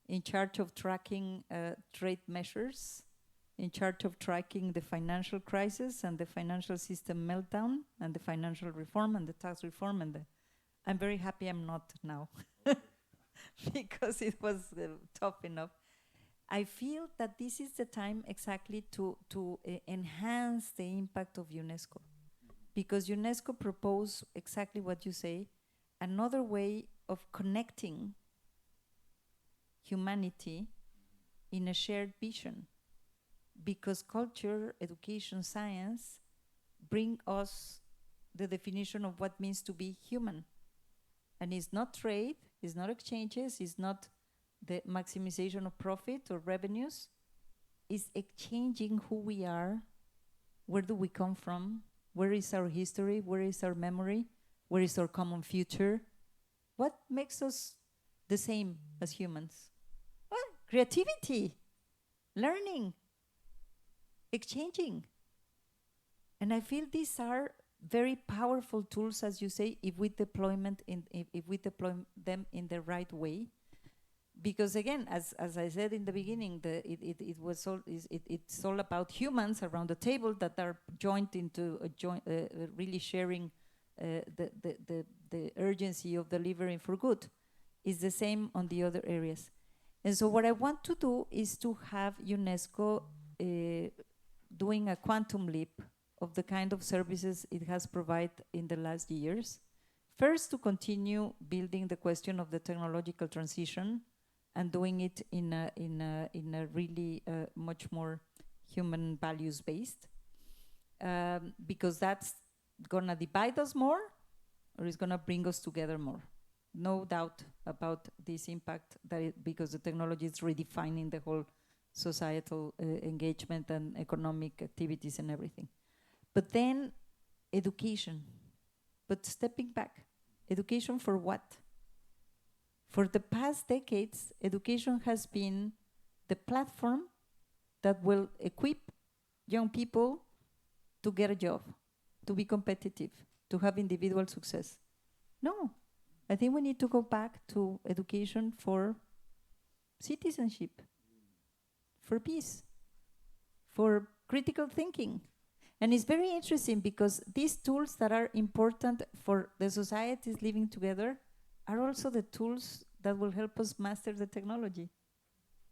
in charge of tracking trade measures, in charge of tracking the financial crisis and the financial system meltdown and the financial reform and the tax reform. I'm very happy I'm not now because it was tough enough. I feel that this is the time exactly to enhance the impact of UNESCO, because UNESCO proposed exactly what you say, another way of connecting humanity in a shared vision, because culture, education, science bring us the definition of what means to be human. And it's not trade, it's not exchanges, it's not the maximization of profit or revenues. It's exchanging who we are, where do we come from, where is our history, where is our memory, where is our common future, what makes us the same as humans? Well, creativity, learning, exchanging. And I feel these are very powerful tools, as you say, if we deploy them in the right way. Because again, as I said in the beginning, it's all about humans around the table that are joined into really sharing the urgency of delivering for good. It's the same on the other areas. And so what I want to do is to have UNESCO doing a quantum leap of the kind of services it has provided in the last years. First, to continue building the question of the technological transition and doing it in a really much more human values based, because that's gonna divide us more, or it's gonna bring us together more. No doubt about this impact, because the technology is redefining the whole societal engagement and economic activities and everything. But then education, but stepping back, education for what? For the past decades, education has been the platform that will equip young people to get a job, to be competitive, to have individual success. No, I think we need to go back to education for citizenship, for peace, for critical thinking. And it's very interesting because these tools that are important for the societies living together are also the tools that will help us master the technology.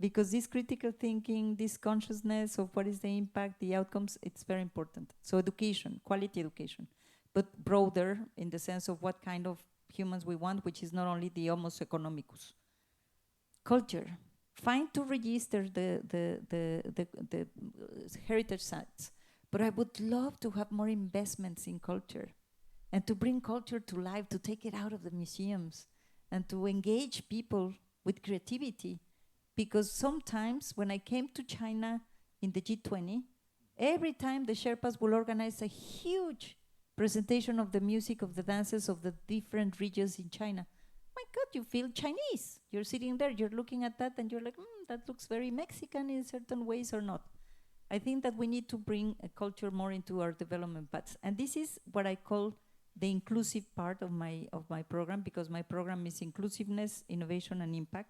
Because this critical thinking, this consciousness of what is the impact, the outcomes, it's very important. So education, quality education, but broader in the sense of what kind of humans we want, which is not only the homos economicus. Culture, fine to register the heritage sites, but I would love to have more investments in culture and to bring culture to life, to take it out of the museums and to engage people with creativity. Because sometimes when I came to China in the G20, every time the Sherpas will organize a huge presentation of the music, of the dances of the different regions in China. My God, you feel Chinese. You're sitting there, you're looking at that, and you're like, that looks very Mexican in certain ways or not. I think that we need to bring a culture more into our development paths. And this is what I call the inclusive part of my program, because my program is inclusiveness, innovation, and impact.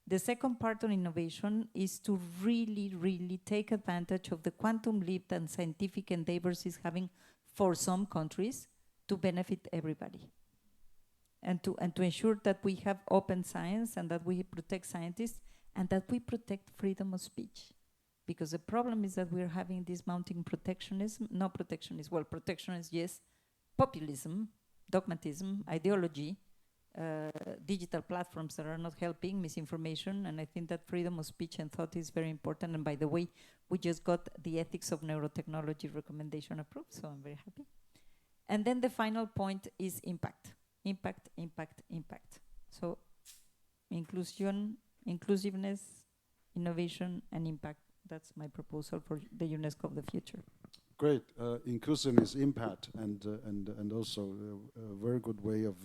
The second part on innovation is to really, really take advantage of the quantum leap that scientific endeavors is having for some countries to benefit everybody. And to ensure that we have open science and that we protect scientists and that we protect freedom of speech. Because the problem is that we're having this mounting protectionism, protectionism, yes, populism, dogmatism, ideology, digital platforms that are not helping, misinformation, and I think that freedom of speech and thought is very important. And by the way, we just got the ethics of neurotechnology recommendation approved, so I'm very happy. And then the final point is impact. Impact, impact, impact. So inclusion, inclusiveness, innovation, and impact. That's my proposal for the UNESCO of the future. Great. Inclusiveness, impact, and also a very good way of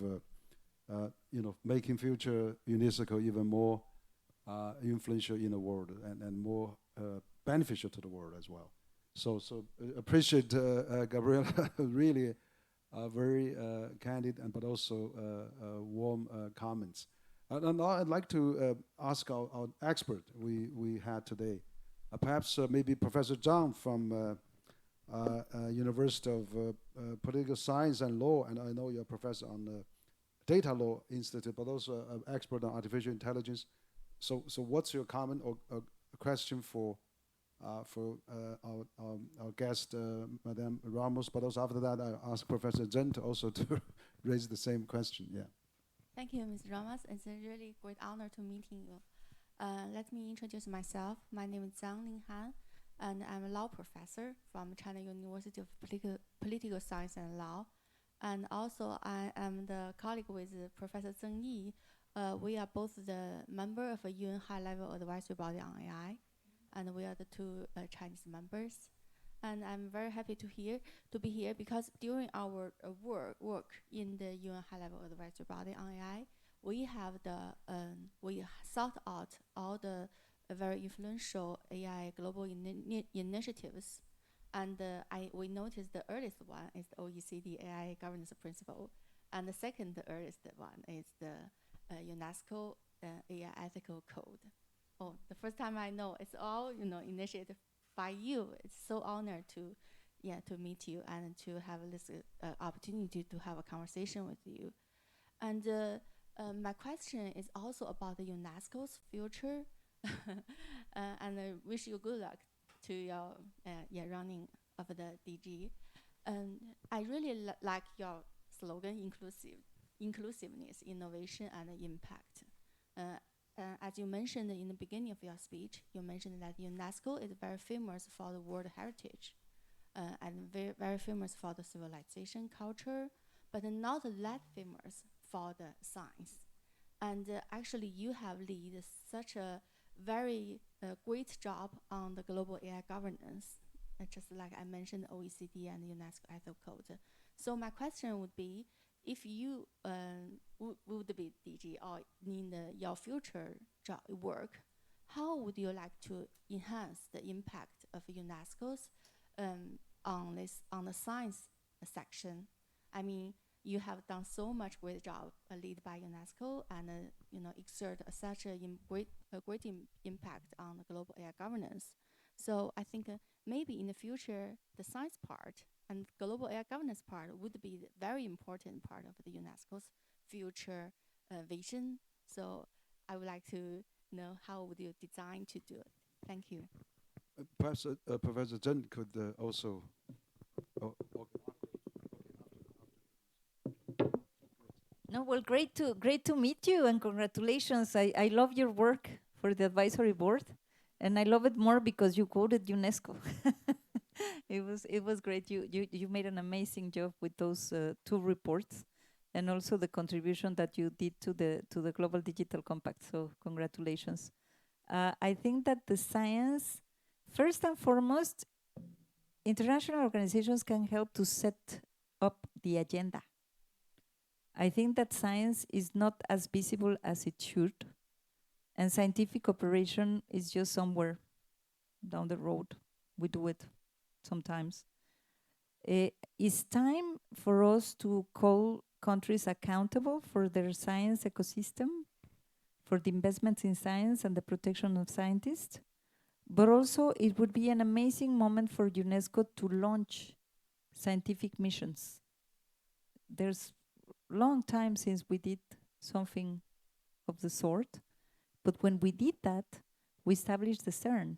making future UNESCO even more influential in the world and more beneficial to the world as well. So appreciate Gabriela, really very candid but also warm comments. And now I'd like to ask our expert we had today, perhaps maybe Professor Zhang from University of Political Science and Law, and I know you're a professor on the Data Law Institute, but also an expert on artificial intelligence. So what's your comment or question for our guest, Madame Ramos? But also after that, I ask Professor Zheng to also to raise the same question. Yeah. Thank you, Ms. Ramos. It's a really great honor to meeting you. Let me introduce myself. My name is Zhang Linghan, and I'm a law professor from China University of Political Science and Law. And also, I am the colleague with Professor Zheng Yi. We are both the member of a UN high-level advisory body on AI, and we are the two Chinese members. And I'm very happy to be here because during our work in the UN high-level advisory body on AI, we sought out all the very influential AI global initiatives. And we noticed the earliest one is the OECD AI governance principle, and the second earliest one is the UNESCO AI ethical code. Oh, the first time I know it's all initiated by you. It's so honored to meet you and to have this opportunity to have a conversation with you. And my question is also about the UNESCO's future, and I wish you good luck to your running of the DG. I really like your slogan, inclusiveness, innovation, and impact. As you mentioned in the beginning of your speech, you mentioned that UNESCO is very famous for the world heritage and very famous for the civilization culture, but not that famous for the science. And actually, you have led such a very great job on the global AI governance, just like I mentioned, OECD and UNESCO ethical code. So my question would be, if you would be DG or in your future work, how would you like to enhance the impact of UNESCO's on the science section? I mean, you have done so much great job led by UNESCO and exert such a great impact on the global AI governance. So I think maybe in the future, the science part and global AI governance part would be the very important part of the UNESCO's future vision. So I would like to know how would you design to do it. Thank you. Perhaps Professor Zheng could also. No, well, great to meet you, and congratulations. I love your work for the advisory board, and I love it more because you quoted UNESCO. It was great. You made an amazing job with those two reports, and also the contribution that you did to the Global Digital Compact. So congratulations. I think that the science, first and foremost, international organizations can help to set up the agenda. I think that science is not as visible as it should, and scientific operation is just somewhere down the road. We do it sometimes. It's time for us to call countries accountable for their science ecosystem, for the investments in science and the protection of scientists. But also it would be an amazing moment for UNESCO to launch scientific missions. There's long time since we did something of the sort, but when we did that, we established the CERN,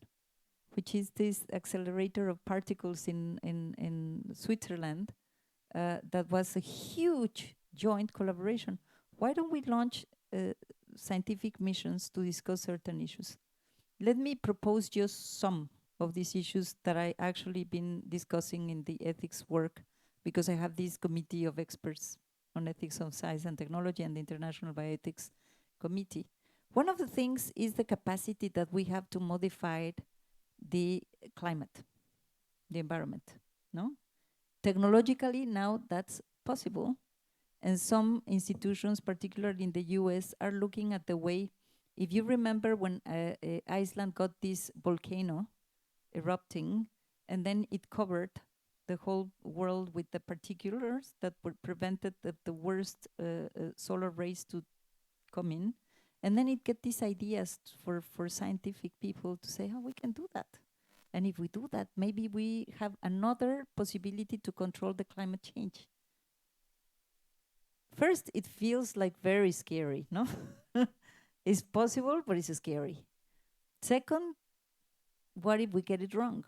which is this accelerator of particles in Switzerland. That was a huge joint collaboration. Why don't we launch scientific missions to discuss certain issues? Let me propose just some of these issues that I actually been discussing in the ethics work, because I have this committee of experts on ethics of science and technology and the International Bioethics Committee. One of the things is the capacity that we have to modify the climate, the environment, no? Technologically, now that's possible. And some institutions, particularly in the US, are looking at the way, if you remember when Iceland got this volcano erupting, and then it covered the whole world with the particulars that were prevented the worst solar rays to come in. And then it get these ideas for scientific people to say, oh, we can do that. And if we do that, maybe we have another possibility to control the climate change. First, it feels like very scary, no? It's possible, but it's scary. Second, what if we get it wrong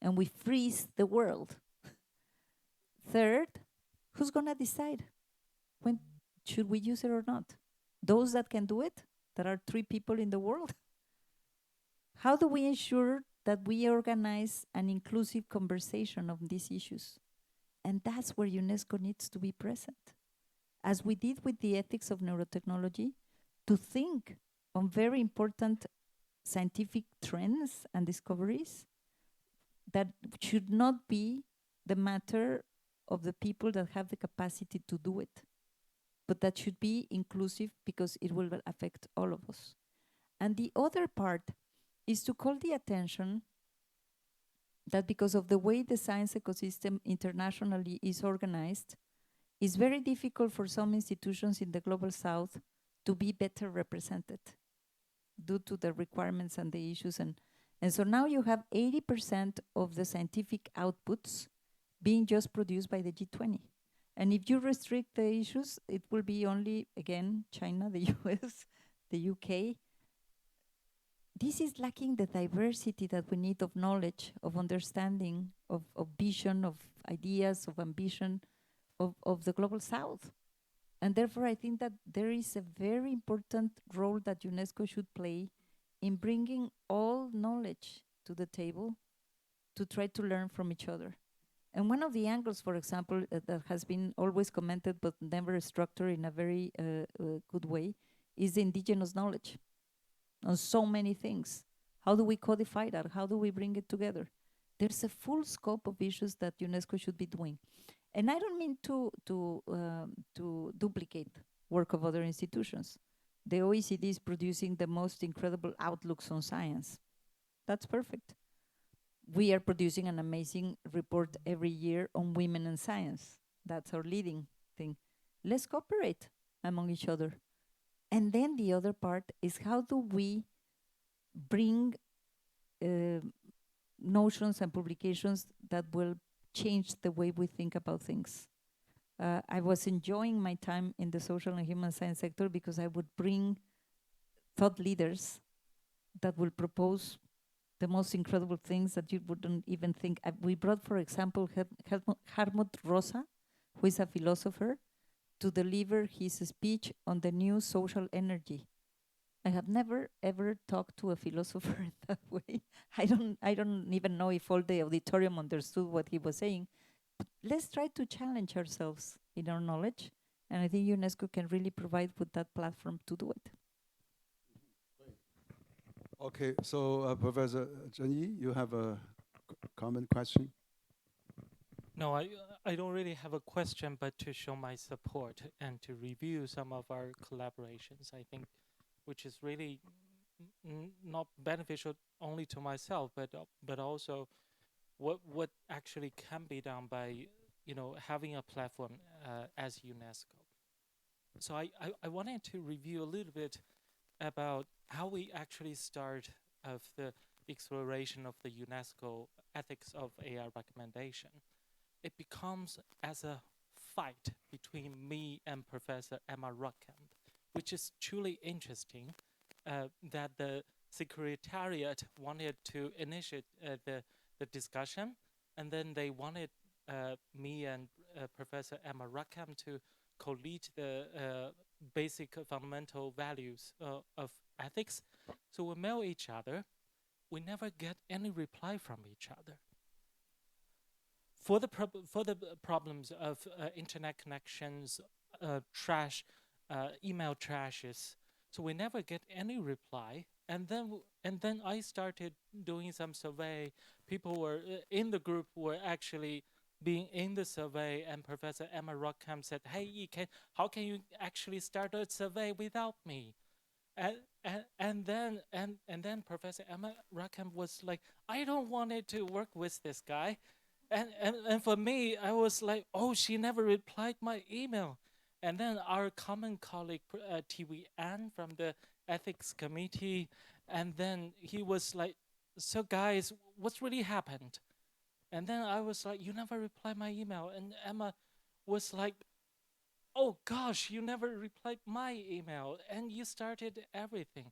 and we freeze the world? Third, who's gonna decide when should we use it or not? Those that can do it, there are 3 people in the world. How do we ensure that we organize an inclusive conversation on these issues? And that's where UNESCO needs to be present. As we did with the ethics of neurotechnology, to think on very important scientific trends and discoveries that should not be the matter of the people that have the capacity to do it, but that should be inclusive because it will affect all of us. And the other part is to call the attention that because of the way the science ecosystem internationally is organized, it's very difficult for some institutions in the Global South to be better represented due to the requirements and the issues. And so now you have 80% of the scientific outputs being just produced by the G20. And if you restrict the issues, it will be only, again, China, the US, the UK. This is lacking the diversity that we need of knowledge, of understanding, of vision, of ideas, of ambition, of the Global South. And therefore, I think that there is a very important role that UNESCO should play in bringing all knowledge to the table to try to learn from each other. And one of the angles, for example, that has been always commented but never structured in a very good way is indigenous knowledge on so many things. How do we codify that? How do we bring it together? There's a full scope of issues that UNESCO should be doing. And I don't mean to duplicate work of other institutions. The OECD is producing the most incredible outlooks on science. That's perfect. We are producing an amazing report every year on women and science. That's our leading thing. Let's cooperate among each other. And then the other part is how do we bring notions and publications that will change the way we think about things. I was enjoying my time in the social and human science sector because I would bring thought leaders that will propose the most incredible things that you wouldn't even think. We brought, for example, Hartmut Rosa, who is a philosopher, to deliver his speech on the new social energy. I have never ever talked to a philosopher that way. I don't even know if all the auditorium understood what he was saying. But let's try to challenge ourselves in our knowledge, and I think UNESCO can really provide with that platform to do it. Okay, so Professor Zhen Yi, you have a comment question? No, I don't really have a question, but to show my support and to review some of our collaborations, I think, which is really not beneficial only to myself, but also what actually can be done by having a platform as UNESCO. So I wanted to review a little bit about how we actually start of the exploration of the UNESCO ethics of AI recommendation. It becomes as a fight between me and Professor Emma Ruckamp, which is truly interesting that the Secretariat wanted to initiate the discussion, and then they wanted me and Professor Emma Ruckamp to co-lead the basic fundamental values of ethics. So we mail each other. We never get any reply from each other. For the problems of internet connections, email trashes, so we never get any reply. And then I started doing some survey. People were in the group were actually being in the survey, and Professor Emma Ruckamp said, "Hey, how can you actually start a survey without me?" And then Professor Emma Ruckamp was like, "I don't want to work with this guy." And for me, I was like, oh, she never replied my email. And then our common colleague, T.W. An from the ethics committee, and then he was like, so guys, what's really happened? And then I was like, you never replied my email. And Emma was like, oh gosh, you never replied my email, and you started everything.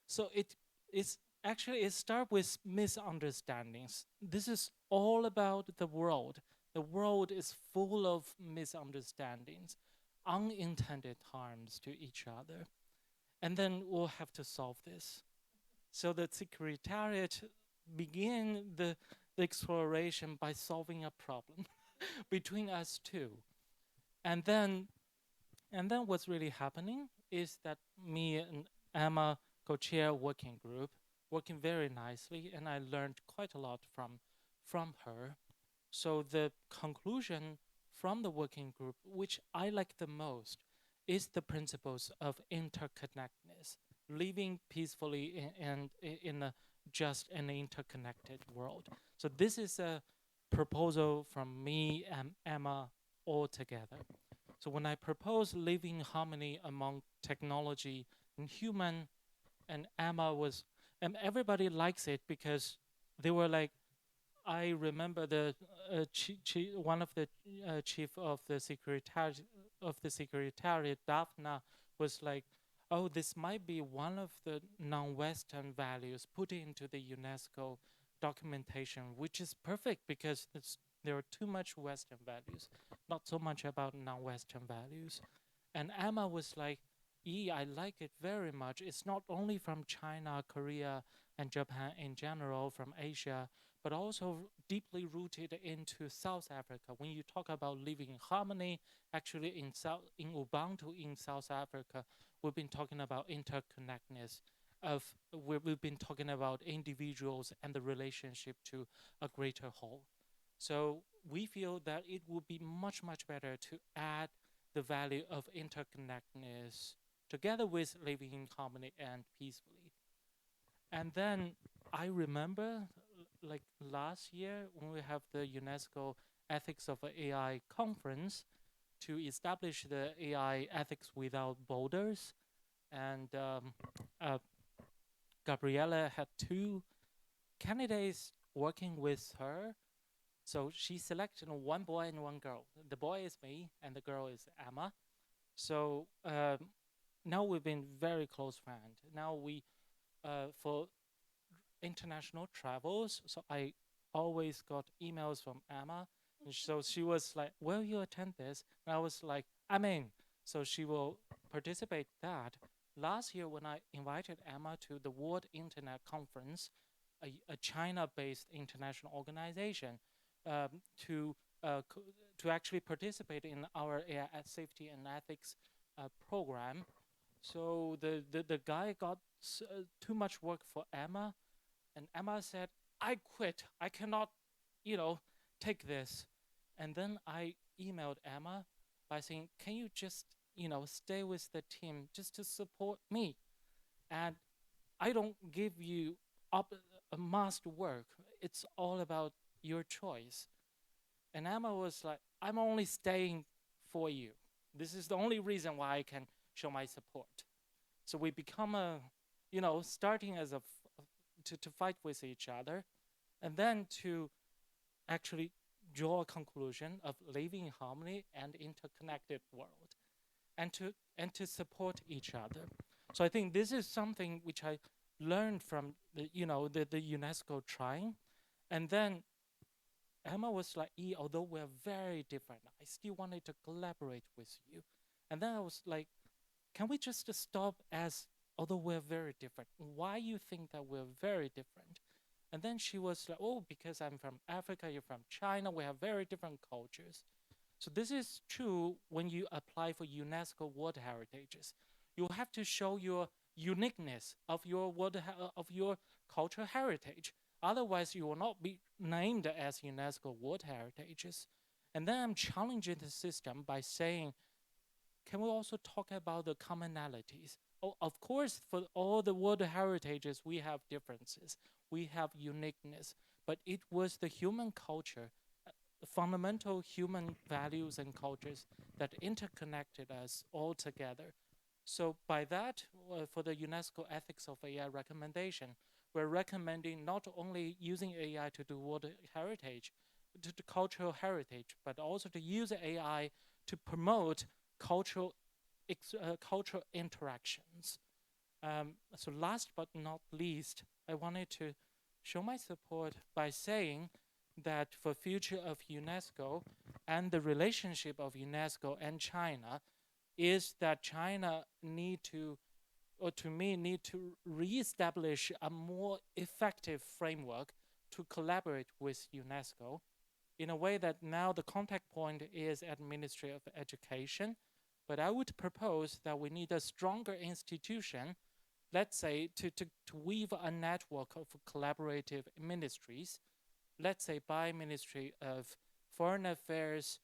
So it starts with misunderstandings. This is all about the world. The world is full of misunderstandings, unintended harms to each other. And then we'll have to solve this. So the Secretariat began the exploration by solving a problem between us two. And then what's really happening is that me and Emma co-chair working group, working very nicely, and I learned quite a lot from her. So the conclusion from the working group, which I like the most, is the principles of interconnectedness, living peacefully in a just and interconnected world. So this is a proposal from me and Emma all together. So when I propose living in harmony among technology and human, and Emma was, and everybody likes it because they were like, I remember the one of the chief of the secretariat, Daphna, was like, oh, this might be one of the non-Western values put into the UNESCO documentation, which is perfect because there are too much Western values, not so much about non-Western values. And Emma was like, I like it very much. It's not only from China, Korea, and Japan in general, from Asia, but also deeply rooted into South Africa. When you talk about living in harmony, actually in Ubuntu in South Africa, we've been talking about interconnectedness. We've been talking about individuals and the relationship to a greater whole. So we feel that it would be much, much better to add the value of interconnectedness together with living in harmony and peacefully. And then I remember like last year when we have the UNESCO Ethics of AI conference, to establish the AI ethics without borders, and Gabriela had 2 candidates working with her. So she selected 1 boy and 1 girl. The boy is me, and the girl is Emma. So now we've been very close friends. Now we, for international travels, so I always got emails from Emma. And so she was like, will you attend this? And I was like, I'm in. So she will participate that. Last year when I invited Emma to the World Internet Conference, a China-based international organization, to actually participate in our AI safety and ethics program. So the guy got too much work for Emma, and Emma said, I quit. I cannot, take this. And then I emailed Emma by saying, can you just, stay with the team just to support me? And I don't give you a must work. It's all about your choice. And Emma was like, I'm only staying for you. This is the only reason why I can show my support. So we become starting as to fight with each other, and then to actually draw a conclusion of living in harmony and interconnected world, and to support each other. So I think this is something which I learned from the UNESCO trying. And then Emma was like, although we're very different, I still wanted to collaborate with you. And then I was like, can we just stop as, although we're very different, why you think that we're very different? And then she was like, because I'm from Africa, you're from China, we have very different cultures. So this is true when you apply for UNESCO World Heritages. You have to show your uniqueness of your cultural heritage. Otherwise, you will not be named as UNESCO World Heritages. And then I'm challenging the system by saying, can we also talk about the commonalities? Of course, for all the World Heritages, we have differences. We have uniqueness. But it was the human culture, fundamental human values and cultures that interconnected us all together. So by that, for the UNESCO Ethics of AI recommendation, we're recommending not only using AI to do World Heritage, to cultural heritage, but also to use AI to promote cultural interactions. So last but not least, I wanted to show my support by saying that for future of UNESCO and the relationship of UNESCO and China is that China need to reestablish a more effective framework to collaborate with UNESCO in a way that now the contact point is at Ministry of Education. But I would propose that we need a stronger institution, let's say, to weave a network of collaborative ministries, let's say by Ministry of Foreign Affairs,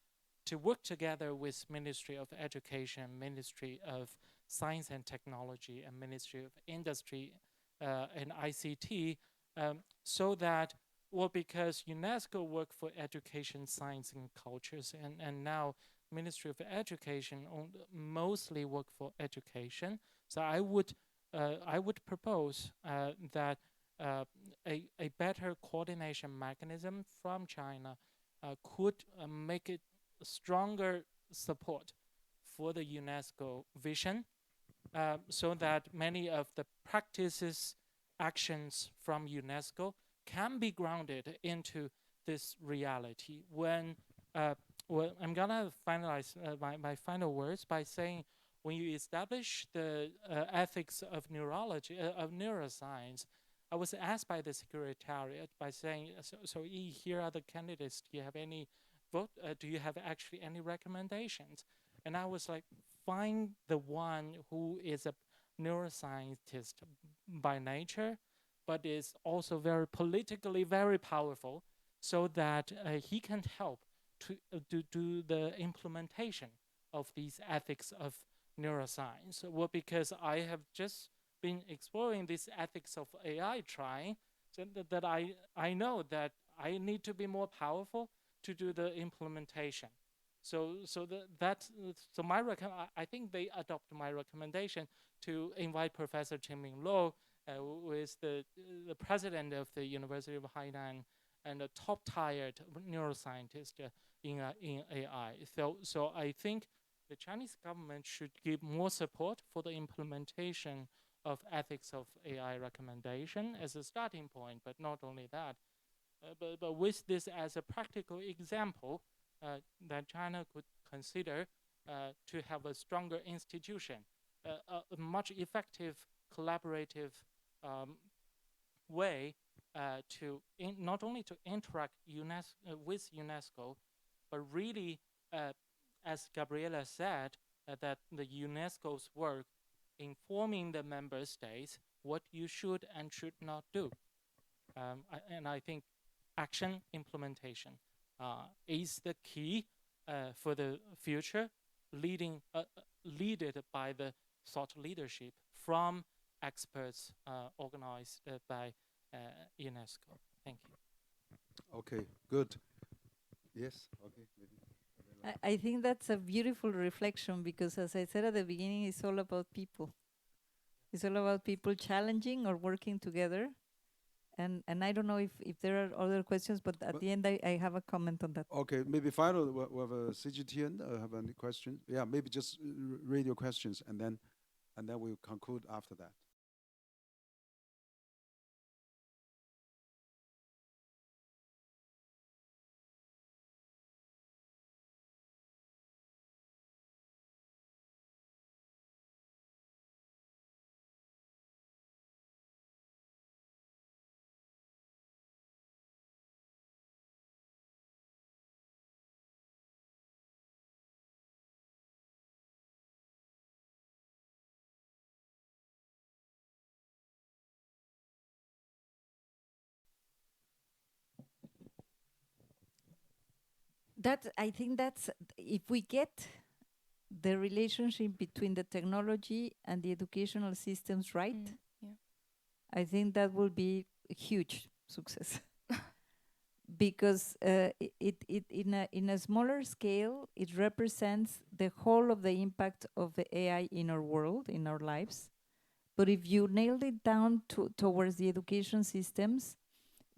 to work together with Ministry of Education, Ministry of Science and Technology, and Ministry of Industry and ICT, so that, because UNESCO work for education, science, and cultures, and now Ministry of Education mostly work for education. So I would propose that a better coordination mechanism from China could make it stronger support for the UNESCO vision, so that many of the practices, actions from UNESCO can be grounded into this reality. Well, I'm gonna finalize my final words by saying, when you establish the ethics of neurology, of neuroscience, I was asked by the Secretariat by saying, so here are the candidates. Do you have any vote? Do you have actually any recommendations? And I was like, find the one who is a neuroscientist by nature, but is also very politically very powerful, so that he can help to do the implementation of these ethics of neuroscience. Well, because I have just been exploring this ethics of AI trying, so that I know that I need to be more powerful to do the implementation. I think they adopt my recommendation to invite Professor Chenming Lo, who is the president of the University of Hainan and a top-tier neuroscientist in AI. So I think the Chinese government should give more support for the implementation of ethics of AI recommendation as a starting point, but not only that. But with this as a practical example, that China could consider to have a stronger institution, a much effective collaborative way to not only to interact with UNESCO, but really, as Gabriela said, that the UNESCO's work informing the member states what you should and should not do. And I think action implementation is the key for the future, leaded by the thought leadership from experts organized by UNESCO. Thank you. Okay, good. Yes, okay. I think that's a beautiful reflection because, as I said at the beginning, it's all about people. It's all about people challenging or working together. And I don't know if there are other questions, but at the end, I have a comment on that. Okay, maybe final, we have a CGTN, have any questions? Yeah, maybe just read your questions and then we'll conclude after that. I think that's, if we get the relationship between the technology and the educational systems right, Yeah. I think that will be a huge success. Because in a smaller scale, it represents the whole of the impact of the AI in our world, in our lives. But if you nailed it down towards the education systems,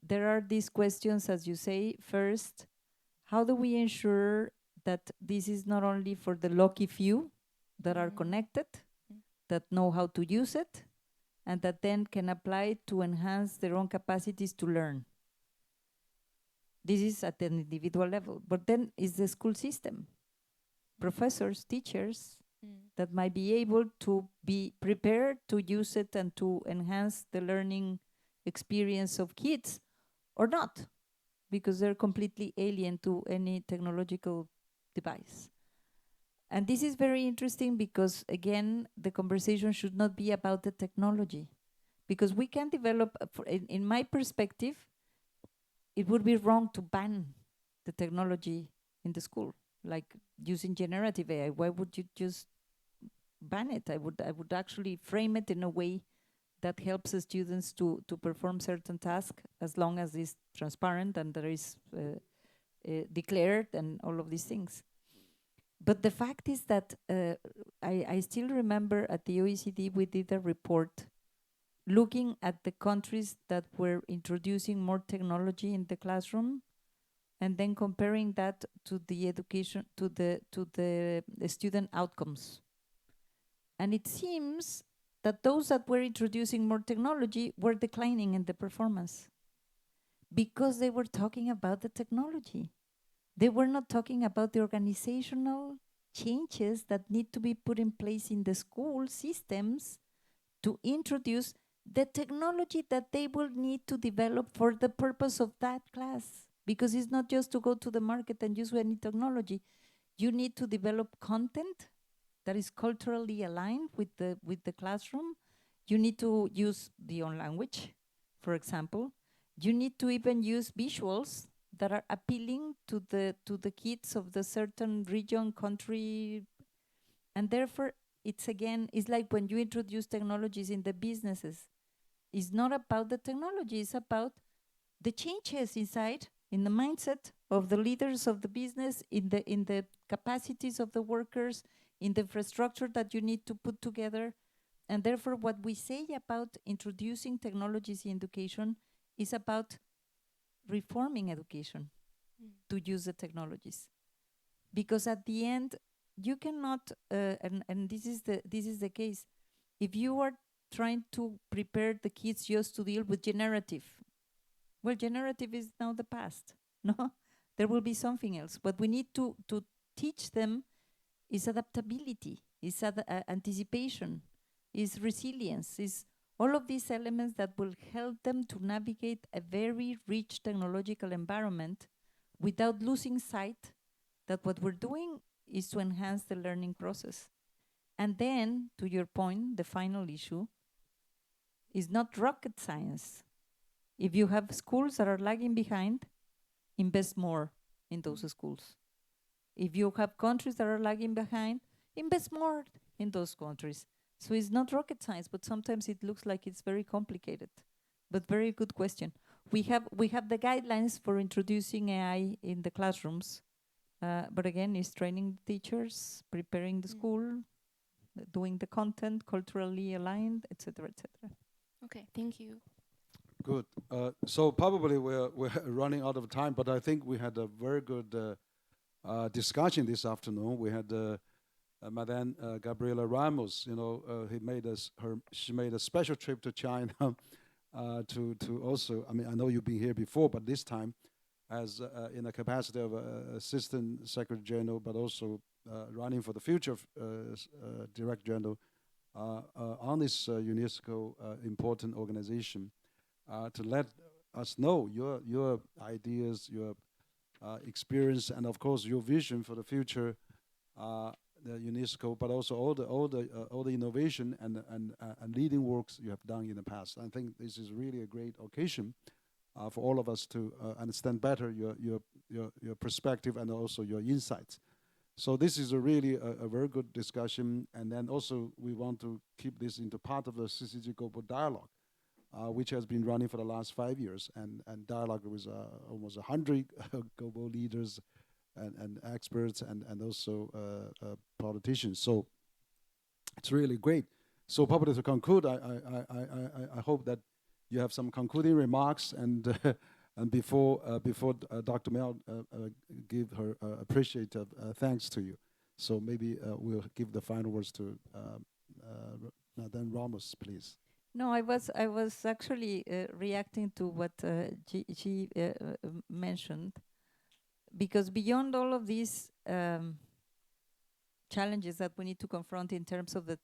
there are these questions, as you say. First, how do we ensure that this is not only for the lucky few that are connected, that know how to use it, and that then can apply it to enhance their own capacities to learn? This is at an individual level. But then is the school system, professors, teachers, that might be able to be prepared to use it and to enhance the learning experience of kids, or not, because they're completely alien to any technological device. And this is very interesting because, again, the conversation should not be about the technology, because we can develop, in my perspective, it would be wrong to ban the technology in the school, like using generative AI. Why would you just ban it? I would actually frame it in a way that helps the students to perform certain tasks, as long as it's transparent and there is declared and all of these things. But the fact is that I still remember at the OECD we did a report looking at the countries that were introducing more technology in the classroom, and then comparing that to the education, to the student outcomes. And it seems that those that were introducing more technology were declining in the performance, because they were talking about the technology. They were not talking about the organizational changes that need to be put in place in the school systems to introduce the technology that they will need to develop for the purpose of that class. Because it's not just to go to the market and use any technology. You need to develop content that is culturally aligned with the classroom. You need to use the own language, for example. You need to even use visuals that are appealing to the kids of the certain region, country. And therefore, it's like when you introduce technologies in the businesses, it's not about the technology, it's about the changes inside in the mindset of the leaders of the business, in the capacities of the workers, in the infrastructure that you need to put together. And therefore, what we say about introducing technologies in education is about reforming education to use the technologies. Because at the end, you cannot, and this is the case, if you are trying to prepare the kids just to deal with generative, well, generative is now the past, no? There will be something else. What we need to teach them is adaptability, is anticipation, is resilience, is all of these elements that will help them to navigate a very rich technological environment without losing sight that what we're doing is to enhance the learning process. And then, to your point, the final issue is not rocket science. If you have schools that are lagging behind, invest more in those schools. If you have countries that are lagging behind, invest more in those countries. So it's not rocket science, but sometimes it looks like it's very complicated. But very good question. We have the guidelines for introducing AI in the classrooms, but again, it's training the teachers, preparing the school, doing the content, culturally aligned, etc., etc. Okay, thank you. Good. So probably we're running out of time, but I think we had a very good discussion this afternoon. We had Madame Gabriela Ramos. You know, she made a special trip to China to also. I mean, I know you've been here before, but this time as in a capacity of Assistant Secretary General, but also running for the future Director-General on this UNESCO important organization. To let us know your ideas, your experience, and of course your vision for the future, the UNESCO, but also all the innovation and leading works you have done in the past. I think this is really a great occasion for all of us to understand better your perspective and also your insights. So this is really a very good discussion, and then also we want to keep this into part of the CCG Global Dialogue, which has been running for the last 5 years, and dialogue with almost 100 global leaders and experts and also politicians. So it's really great. So probably to conclude, I hope that you have some concluding remarks, and before Dr. Mel give her appreciative thanks to you. So maybe we'll give the final words to Madame Ramos, please. No, I was actually reacting to what she mentioned, because beyond all of these challenges that we need to confront in terms of the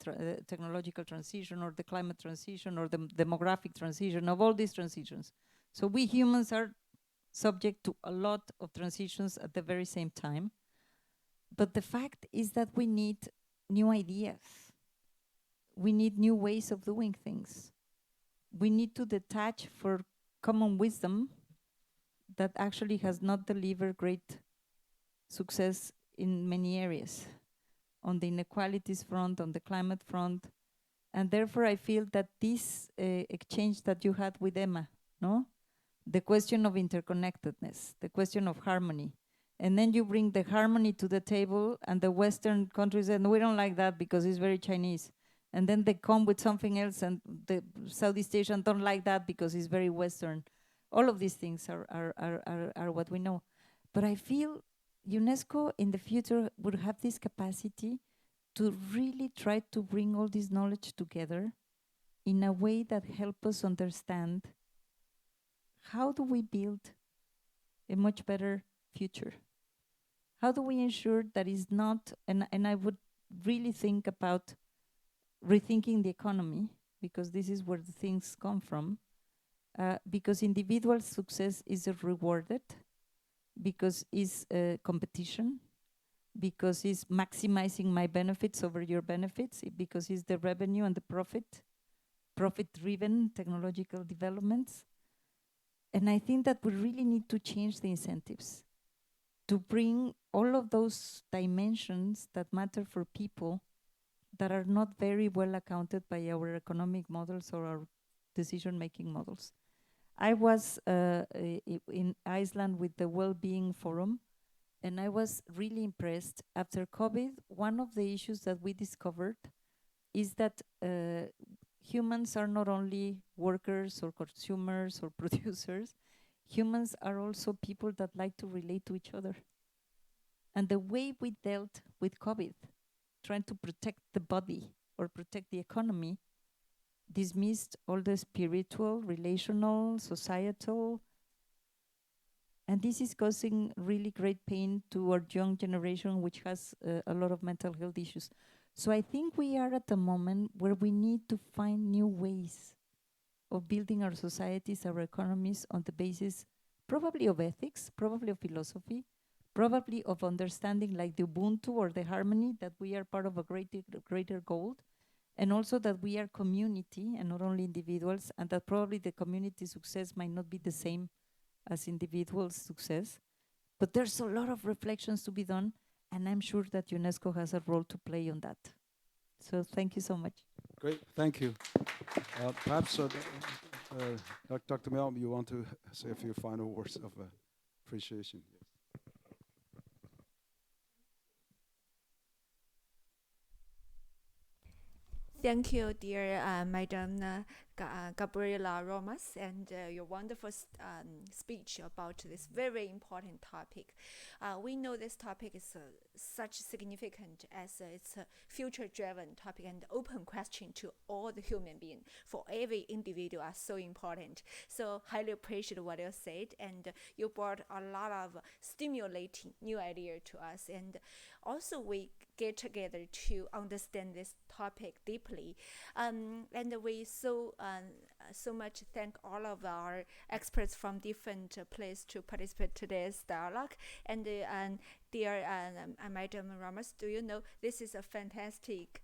technological transition or the climate transition or the demographic transition, of all these transitions. So we humans are subject to a lot of transitions at the very same time. But the fact is that we need new ideas. We need new ways of doing things. We need to detach for common wisdom that actually has not delivered great success in many areas, on the inequalities front, on the climate front. And therefore I feel that this exchange that you had with Emma, no? The question of interconnectedness, the question of harmony. And then you bring the harmony to the table, and the Western countries, and we don't like that because it's very Chinese. And then they come with something else, and the Southeast Asian don't like that because it's very Western. All of these things are what we know. But I feel UNESCO in the future would have this capacity to really try to bring all this knowledge together in a way that help us understand how do we build a much better future? How do we ensure that is not, and I would really think about rethinking the economy, because this is where the things come from, because individual success is rewarded, because it's competition, because it's maximizing my benefits over your benefits, because it's the revenue and the profit-driven technological developments. And I think that we really need to change the incentives to bring all of those dimensions that matter for people that are not very well accounted by our economic models or our decision-making models. I was in Iceland with the Well-Being Forum, and I was really impressed. After COVID, one of the issues that we discovered is that humans are not only workers or consumers or producers. Humans are also people that like to relate to each other. And the way we dealt with COVID, trying to protect the body or protect the economy, dismissed all the spiritual, relational, societal, and this is causing really great pain to our young generation, which has a lot of mental health issues. So I think we are at a moment where we need to find new ways of building our societies, our economies on the basis probably of ethics, probably of philosophy, probably of understanding like the Ubuntu or the harmony, that we are part of a greater goal, and also that we are community and not only individuals, and that probably the community success might not be the same as individual success. But there's a lot of reflections to be done, and I'm sure that UNESCO has a role to play on that. So thank you so much. Great, thank you. Perhaps Dr. Mel, you want to say a few final words of appreciation? Thank you, dear Madam Gabriela Ramos, and your wonderful speech about this very important topic. We know this topic is such significant as it's a future-driven topic and open question to all the human beings. For every individual are so important. So highly appreciate what you said, and you brought a lot of stimulating new idea to us. And also we get together to understand this topic deeply. And we so much thank all of our experts from different places to participate today's dialogue. And dear Madam Ramos, do you know this is a fantastic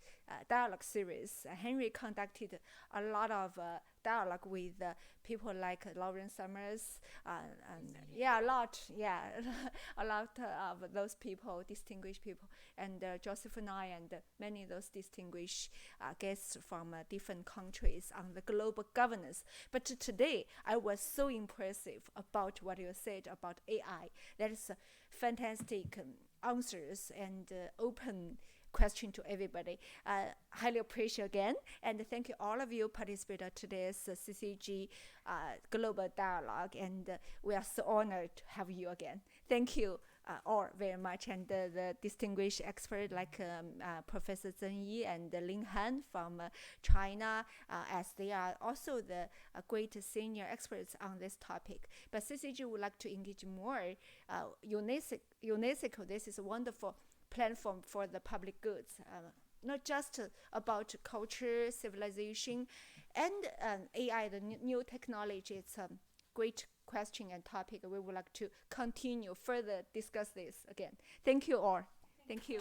dialogue series? Henry conducted a lot of dialogue with people like Lauren Summers, a lot of those people, distinguished people, and Joseph Nye, and many of those distinguished guests from different countries on the global governance. But today, I was so impressive about what you said about AI. That is fantastic answers and open question to everybody. Highly appreciate again, and thank you all of you participated today's CCG Global Dialogue, and we are so honored to have you again. Thank you all very much, and the distinguished expert like Professor Zheng Yi and Lin Han from China, as they are also the great senior experts on this topic. But CCG would like to engage more. UNESCO, this is a wonderful platform for the public goods, not just about culture, civilization, and AI, the new technology. It's a great question and topic. We would like to continue further discuss this again. Thank you all. Thank you.